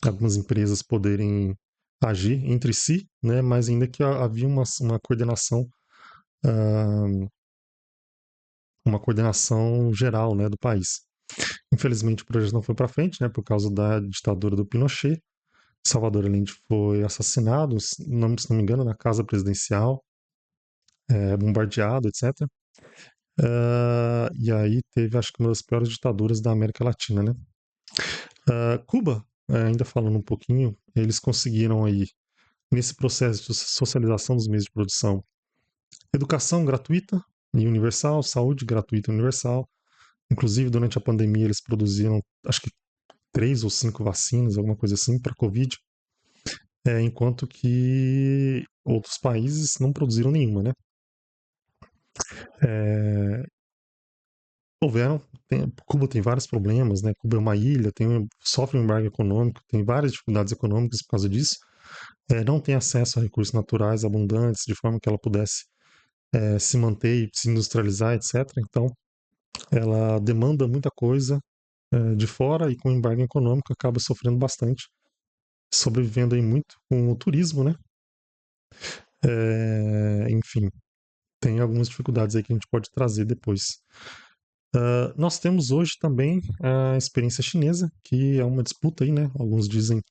A: algumas empresas poderem agir entre si, né, mas ainda que havia uma coordenação, uh, uma coordenação geral, né, do país. Infelizmente o projeto não foi para frente, né, por causa da ditadura do Pinochet. Salvador Allende foi assassinado, se não me engano, na casa presidencial, bombardeado, etc. E aí teve, acho que uma das piores ditaduras da América Latina, né? Cuba, ainda falando um pouquinho, eles conseguiram aí, nesse processo de socialização dos meios de produção, educação gratuita e universal, saúde gratuita e universal. Inclusive, durante a pandemia, eles produziram, acho que 3 ou 5 vacinas, alguma coisa assim, para Covid, enquanto que outros países não produziram nenhuma, né? É, Cuba tem vários problemas, né? Cuba é uma ilha, sofre um embargo econômico, tem várias dificuldades econômicas por causa disso. Não tem acesso a recursos naturais abundantes, de forma que ela pudesse se manter e se industrializar, etc. Então, ela demanda muita coisa de fora e com o embargo econômico acaba sofrendo bastante, sobrevivendo aí muito com o turismo, né? Enfim, tem algumas dificuldades aí que a gente pode trazer depois. Nós temos hoje também a experiência chinesa, que é uma disputa aí, né? Alguns dizem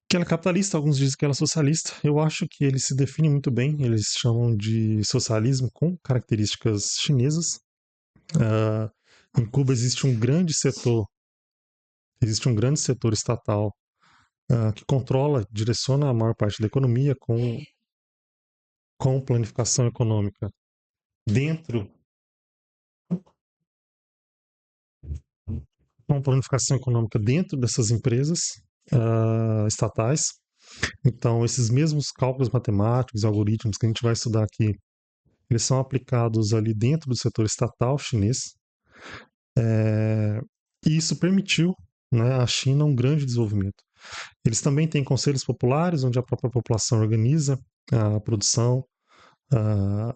A: que ela é capitalista, alguns dizem que ela é socialista. Eu acho que ele se define muito bem, eles chamam de socialismo com características chinesas. Uh, em Cuba existe um grande setor estatal que controla, direciona a maior parte da economia com planificação econômica dentro, com planificação econômica dentro dessas empresas estatais. Então, esses mesmos cálculos matemáticos e algoritmos que a gente vai estudar aqui, eles são aplicados ali dentro do setor estatal chinês. E isso permitiu, né, à China um grande desenvolvimento. Eles também têm conselhos populares, onde a própria população organiza a produção. Uh,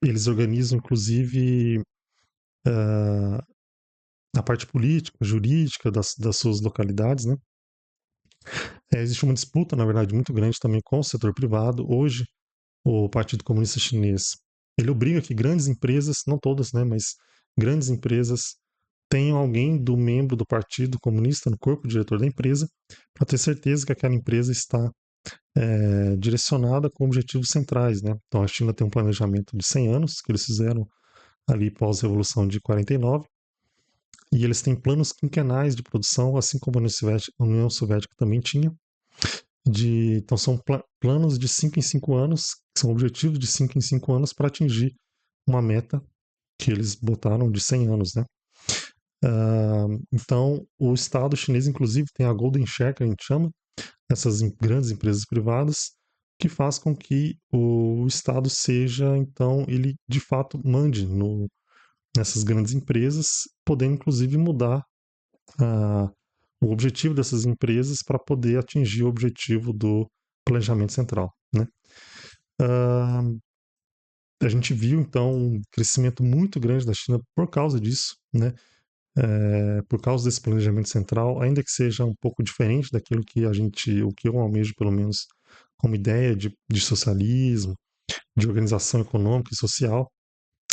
A: eles organizam, inclusive, a parte política, jurídica das suas localidades, né? Existe uma disputa, na verdade, muito grande também com o setor privado. Hoje, o Partido Comunista Chinês, ele obriga que grandes empresas, não todas, né, mas grandes empresas tenham alguém do membro do Partido Comunista no corpo diretor da empresa, para ter certeza que aquela empresa está direcionada com objetivos centrais, né? Então a China tem um planejamento de 100 anos que eles fizeram ali pós-revolução de 49, e eles têm planos quinquenais de produção, assim como a União Soviética também tinha. Então são planos de 5 em 5 anos, que são objetivos de 5 em 5 anos para atingir uma meta que eles botaram de 100 anos, né? Então o Estado chinês, inclusive, tem a Golden Share, que a gente chama, essas grandes empresas privadas, que faz com que o Estado seja, então, ele de fato mande nessas grandes empresas, podendo inclusive mudar uh, o objetivo dessas empresas para poder atingir o objetivo do planejamento central, né? A gente viu então um crescimento muito grande da China por causa disso, né? Por causa desse planejamento central, ainda que seja um pouco diferente daquilo que o que eu almejo pelo menos como ideia de socialismo, de organização econômica e social,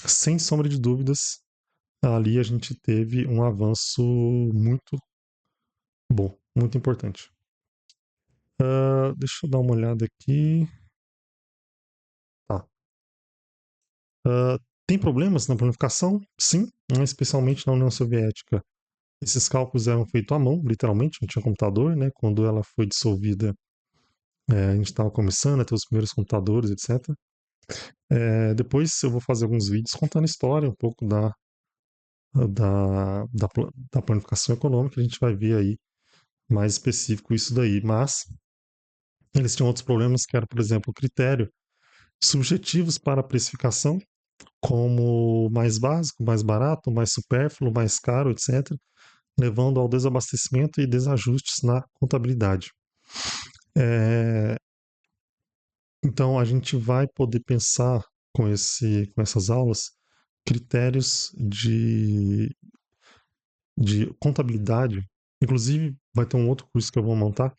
A: sem sombra de dúvidas, ali a gente teve um avanço muito bom, muito importante. Deixa eu dar uma olhada aqui. Tem problemas na planificação? Sim, né, especialmente na União Soviética. Esses cálculos eram feitos à mão, literalmente, não tinha computador, né? Quando ela foi dissolvida, a gente estava começando a ter os primeiros computadores, etc. Depois eu vou fazer alguns vídeos contando a história, um pouco da planificação econômica, a gente vai ver aí mais específico isso daí. Mas eles tinham outros problemas, que era, por exemplo, o critério subjetivos para a precificação, como mais básico, mais barato, mais supérfluo, mais caro, etc., levando ao desabastecimento e desajustes na contabilidade. É, então, a gente vai poder pensar com essas aulas critérios de contabilidade. Inclusive, vai ter um outro curso que eu vou montar,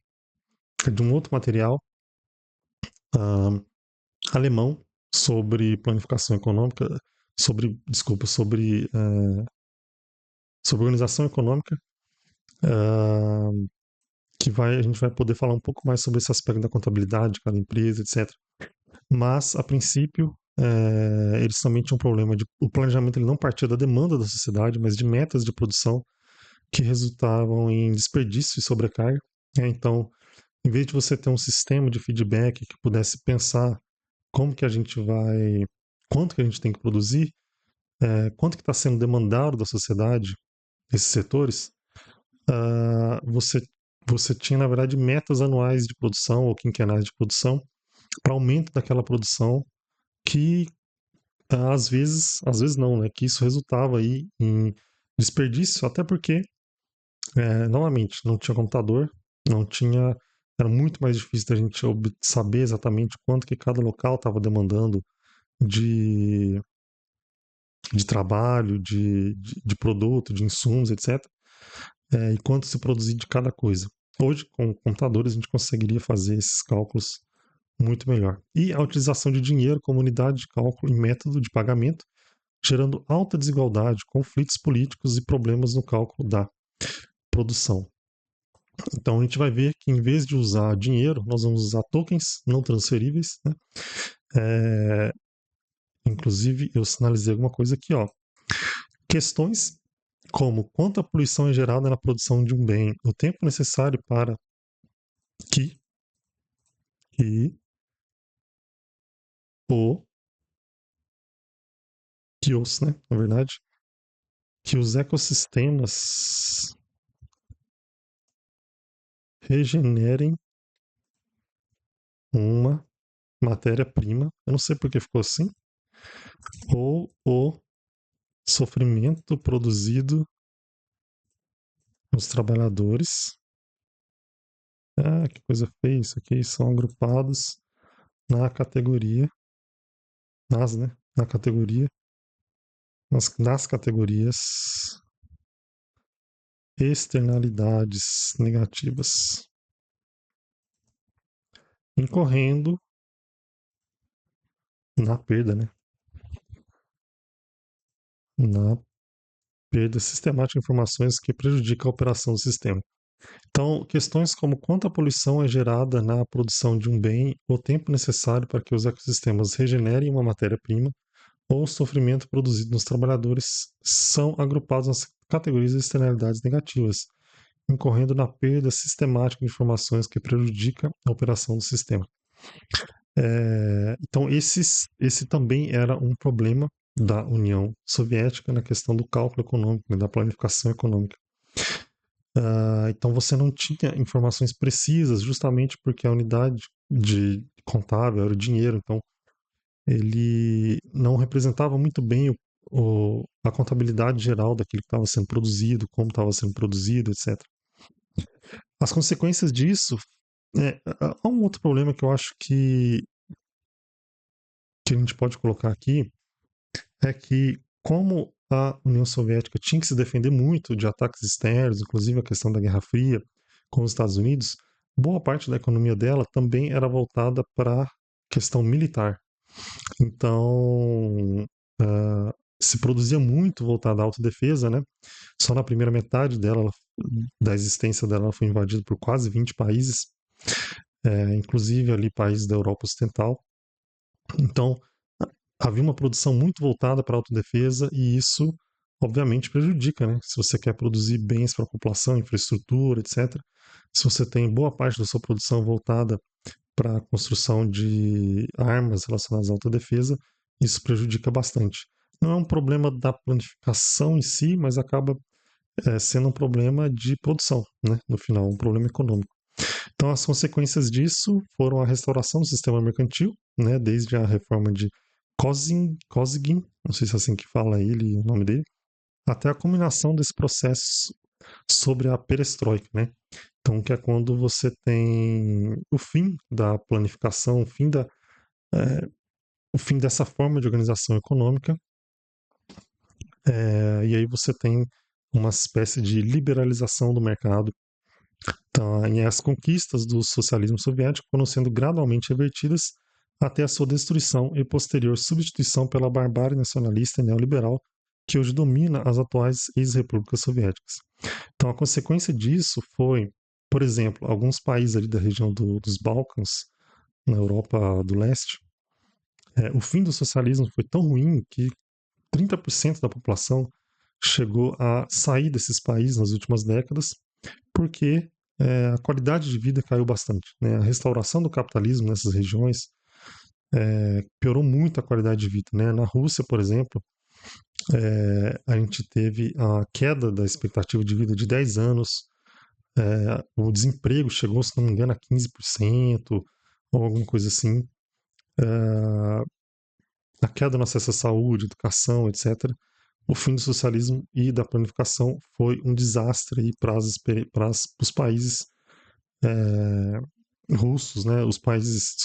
A: que é de um outro material ah, alemão sobre planificação econômica, sobre organização econômica, ah, a gente vai poder falar um pouco mais sobre esse aspecto da contabilidade de cada empresa, etc. Mas, a princípio, eles também tinham um problema o planejamento ele não partia da demanda da sociedade, mas de metas de produção que resultavam em desperdício e sobrecarga. Então, em vez de você ter um sistema de feedback que pudesse pensar como que a gente vai, quanto que a gente tem que produzir, quanto que está sendo demandado da sociedade, esses setores, você tinha, na verdade, metas anuais de produção ou quinquenais de produção para aumento daquela produção que às vezes não, né? Que isso resultava aí em desperdício, até porque, novamente, não tinha computador, não tinha, era muito mais difícil da gente saber exatamente quanto que cada local estava demandando de, de trabalho, de produto, de insumos, etc. E quanto se produzir de cada coisa. Hoje, com computadores, a gente conseguiria fazer esses cálculos muito melhor. E a utilização de dinheiro como unidade de cálculo e método de pagamento, gerando alta desigualdade, conflitos políticos e problemas no cálculo da produção. Então a gente vai ver que em vez de usar dinheiro, nós vamos usar tokens não transferíveis, né? É, inclusive, eu sinalizei alguma coisa aqui, ó. Questões como quanto a poluição é gerada na produção de um bem, o tempo necessário para que, que o né, na verdade, que os ecossistemas regenerem uma matéria-prima, eu não sei porque ficou assim, ou o sofrimento produzido nos trabalhadores. Ah, que coisa feia isso aqui, são agrupados na categoria, né, na categoria, nas categorias externalidades negativas, incorrendo na perda, né, na perda sistemática de informações que prejudica a operação do sistema. Então, questões como quanto a poluição é gerada na produção de um bem, o tempo necessário para que os ecossistemas regenerem uma matéria-prima, ou o sofrimento produzido nos trabalhadores são agrupados nas categorias de externalidades negativas, incorrendo na perda sistemática de informações que prejudica a operação do sistema. Então, esse também era um problema da União Soviética na questão do cálculo econômico, né, da planificação econômica. Então você não tinha informações precisas, justamente porque a unidade de contábil era o dinheiro, então ele não representava muito bem a contabilidade geral daquilo que estava sendo produzido, como estava sendo produzido, etc. As consequências disso, há um outro problema que eu acho que a gente pode colocar aqui, é que como a União Soviética tinha que se defender muito de ataques externos, inclusive a questão da Guerra Fria com os Estados Unidos, boa parte da economia dela também era voltada para a questão militar. Então, se produzia muito voltada à autodefesa, né? Só na primeira metade da existência dela, ela foi invadida por quase 20 países, inclusive ali países da Europa Ocidental. Então, havia uma produção muito voltada para a autodefesa e isso, obviamente, prejudica, né? Se você quer produzir bens para a população, infraestrutura, etc. Se você tem boa parte da sua produção voltada para a construção de armas relacionadas à autodefesa, isso prejudica bastante. Não é um problema da planificação em si, mas acaba sendo um problema de produção, né? No final, um problema econômico. Então, as consequências disso foram a restauração do sistema mercantil, né? Desde a reforma de Kosygin, não sei se é assim que fala ele, o nome dele, até a culminação desse processo sobre a perestroika, né? Então, que é quando você tem o fim da planificação, é, o fim dessa forma de organização econômica, e aí você tem uma espécie de liberalização do mercado. Então, e as conquistas do socialismo soviético foram sendo gradualmente revertidas até a sua destruição e posterior substituição pela barbárie nacionalista e neoliberal que hoje domina as atuais ex-repúblicas soviéticas. Então, a consequência disso foi, por exemplo, alguns países ali da região dos Balcãs, na Europa do Leste, o fim do socialismo foi tão ruim que 30% da população chegou a sair desses países nas últimas décadas, porque a qualidade de vida caiu bastante. Né? A restauração do capitalismo nessas regiões piorou muito a qualidade de vida. Né? Na Rússia, por exemplo, a gente teve a queda da expectativa de vida de 10 anos, o desemprego chegou, se não me engano, a 15%, ou alguma coisa assim. A queda no acesso à saúde, educação, etc. O fim do socialismo e da planificação foi um desastre para os países russos, né? Os países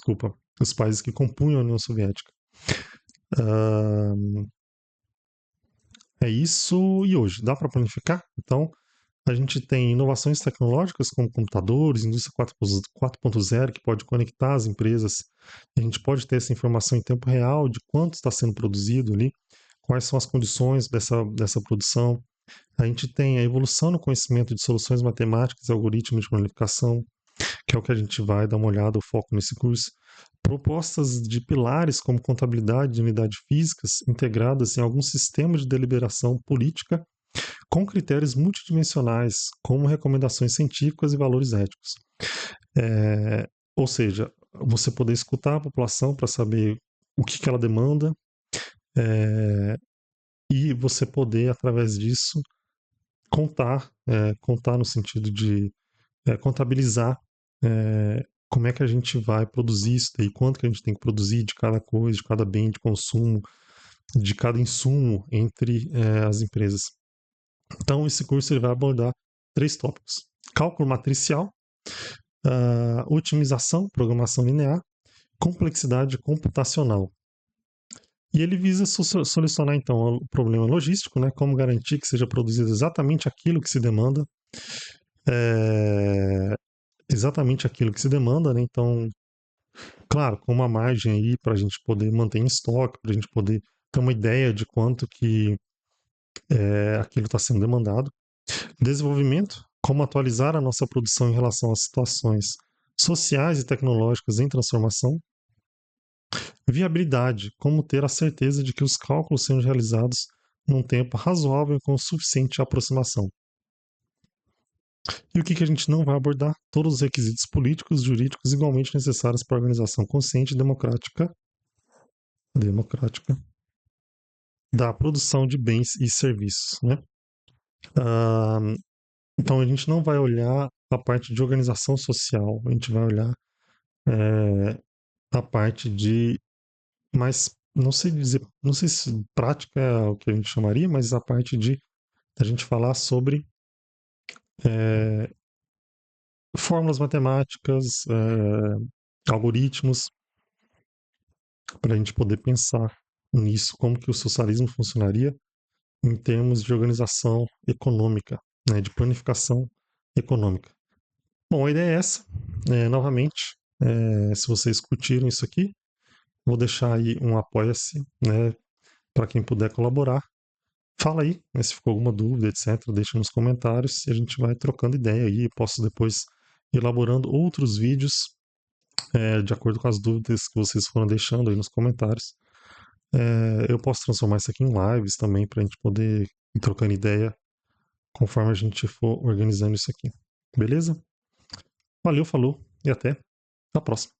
A: que compunham a União Soviética. É isso e hoje. Dá para planificar? Então, a gente tem inovações tecnológicas como computadores, indústria 4.0, que pode conectar as empresas. A gente pode ter essa informação em tempo real de quanto está sendo produzido ali, quais são as condições dessa produção. A gente tem a evolução no conhecimento de soluções matemáticas e algoritmos de planificação, que é o que a gente vai dar uma olhada, o foco nesse curso. Propostas de pilares como contabilidade e unidades físicas integradas em algum sistema de deliberação política com critérios multidimensionais, como recomendações científicas e valores éticos. Ou seja, você poder escutar a população para saber o que ela demanda e você poder, através disso, contar no sentido de contabilizar como é que a gente vai produzir isso daí, quanto que a gente tem que produzir de cada coisa, de cada bem de consumo, de cada insumo entre as empresas. Então, esse curso ele vai abordar 3 tópicos: cálculo matricial, otimização, programação linear, complexidade computacional. E ele visa solucionar, então, o problema logístico, né? Como garantir que seja produzido exatamente aquilo que se demanda, exatamente aquilo que se demanda, né? Então, claro, com uma margem aí para a gente poder manter em estoque, para a gente poder ter uma ideia de quanto que aquilo está sendo demandado. Desenvolvimento, como atualizar a nossa produção em relação às situações sociais e tecnológicas em transformação. Viabilidade, como ter a certeza de que os cálculos sejam realizados num tempo razoável e com suficiente aproximação. E o que a gente não vai abordar? Todos os requisitos políticos e jurídicos igualmente necessários para a organização consciente e democrática da produção de bens e serviços. Né? Então a gente não vai olhar a parte de organização social, a gente vai olhar a parte de mais, não sei dizer, não sei se prática é o que a gente chamaria, mas a parte de a gente falar sobre fórmulas matemáticas, algoritmos, para a gente poder pensar nisso, como que o socialismo funcionaria em termos de organização econômica, né, de planificação econômica. Bom, a ideia é essa. Novamente, se vocês curtiram isso aqui, vou deixar aí um apoia-se, né, para quem puder colaborar. Fala aí, né, se ficou alguma dúvida, etc., deixa nos comentários e a gente vai trocando ideia aí. Posso depois ir elaborando outros vídeos de acordo com as dúvidas que vocês foram deixando aí nos comentários. Eu posso transformar isso aqui em lives também, pra gente poder ir trocando ideia conforme a gente for organizando isso aqui. Beleza? Valeu, falou e até a próxima.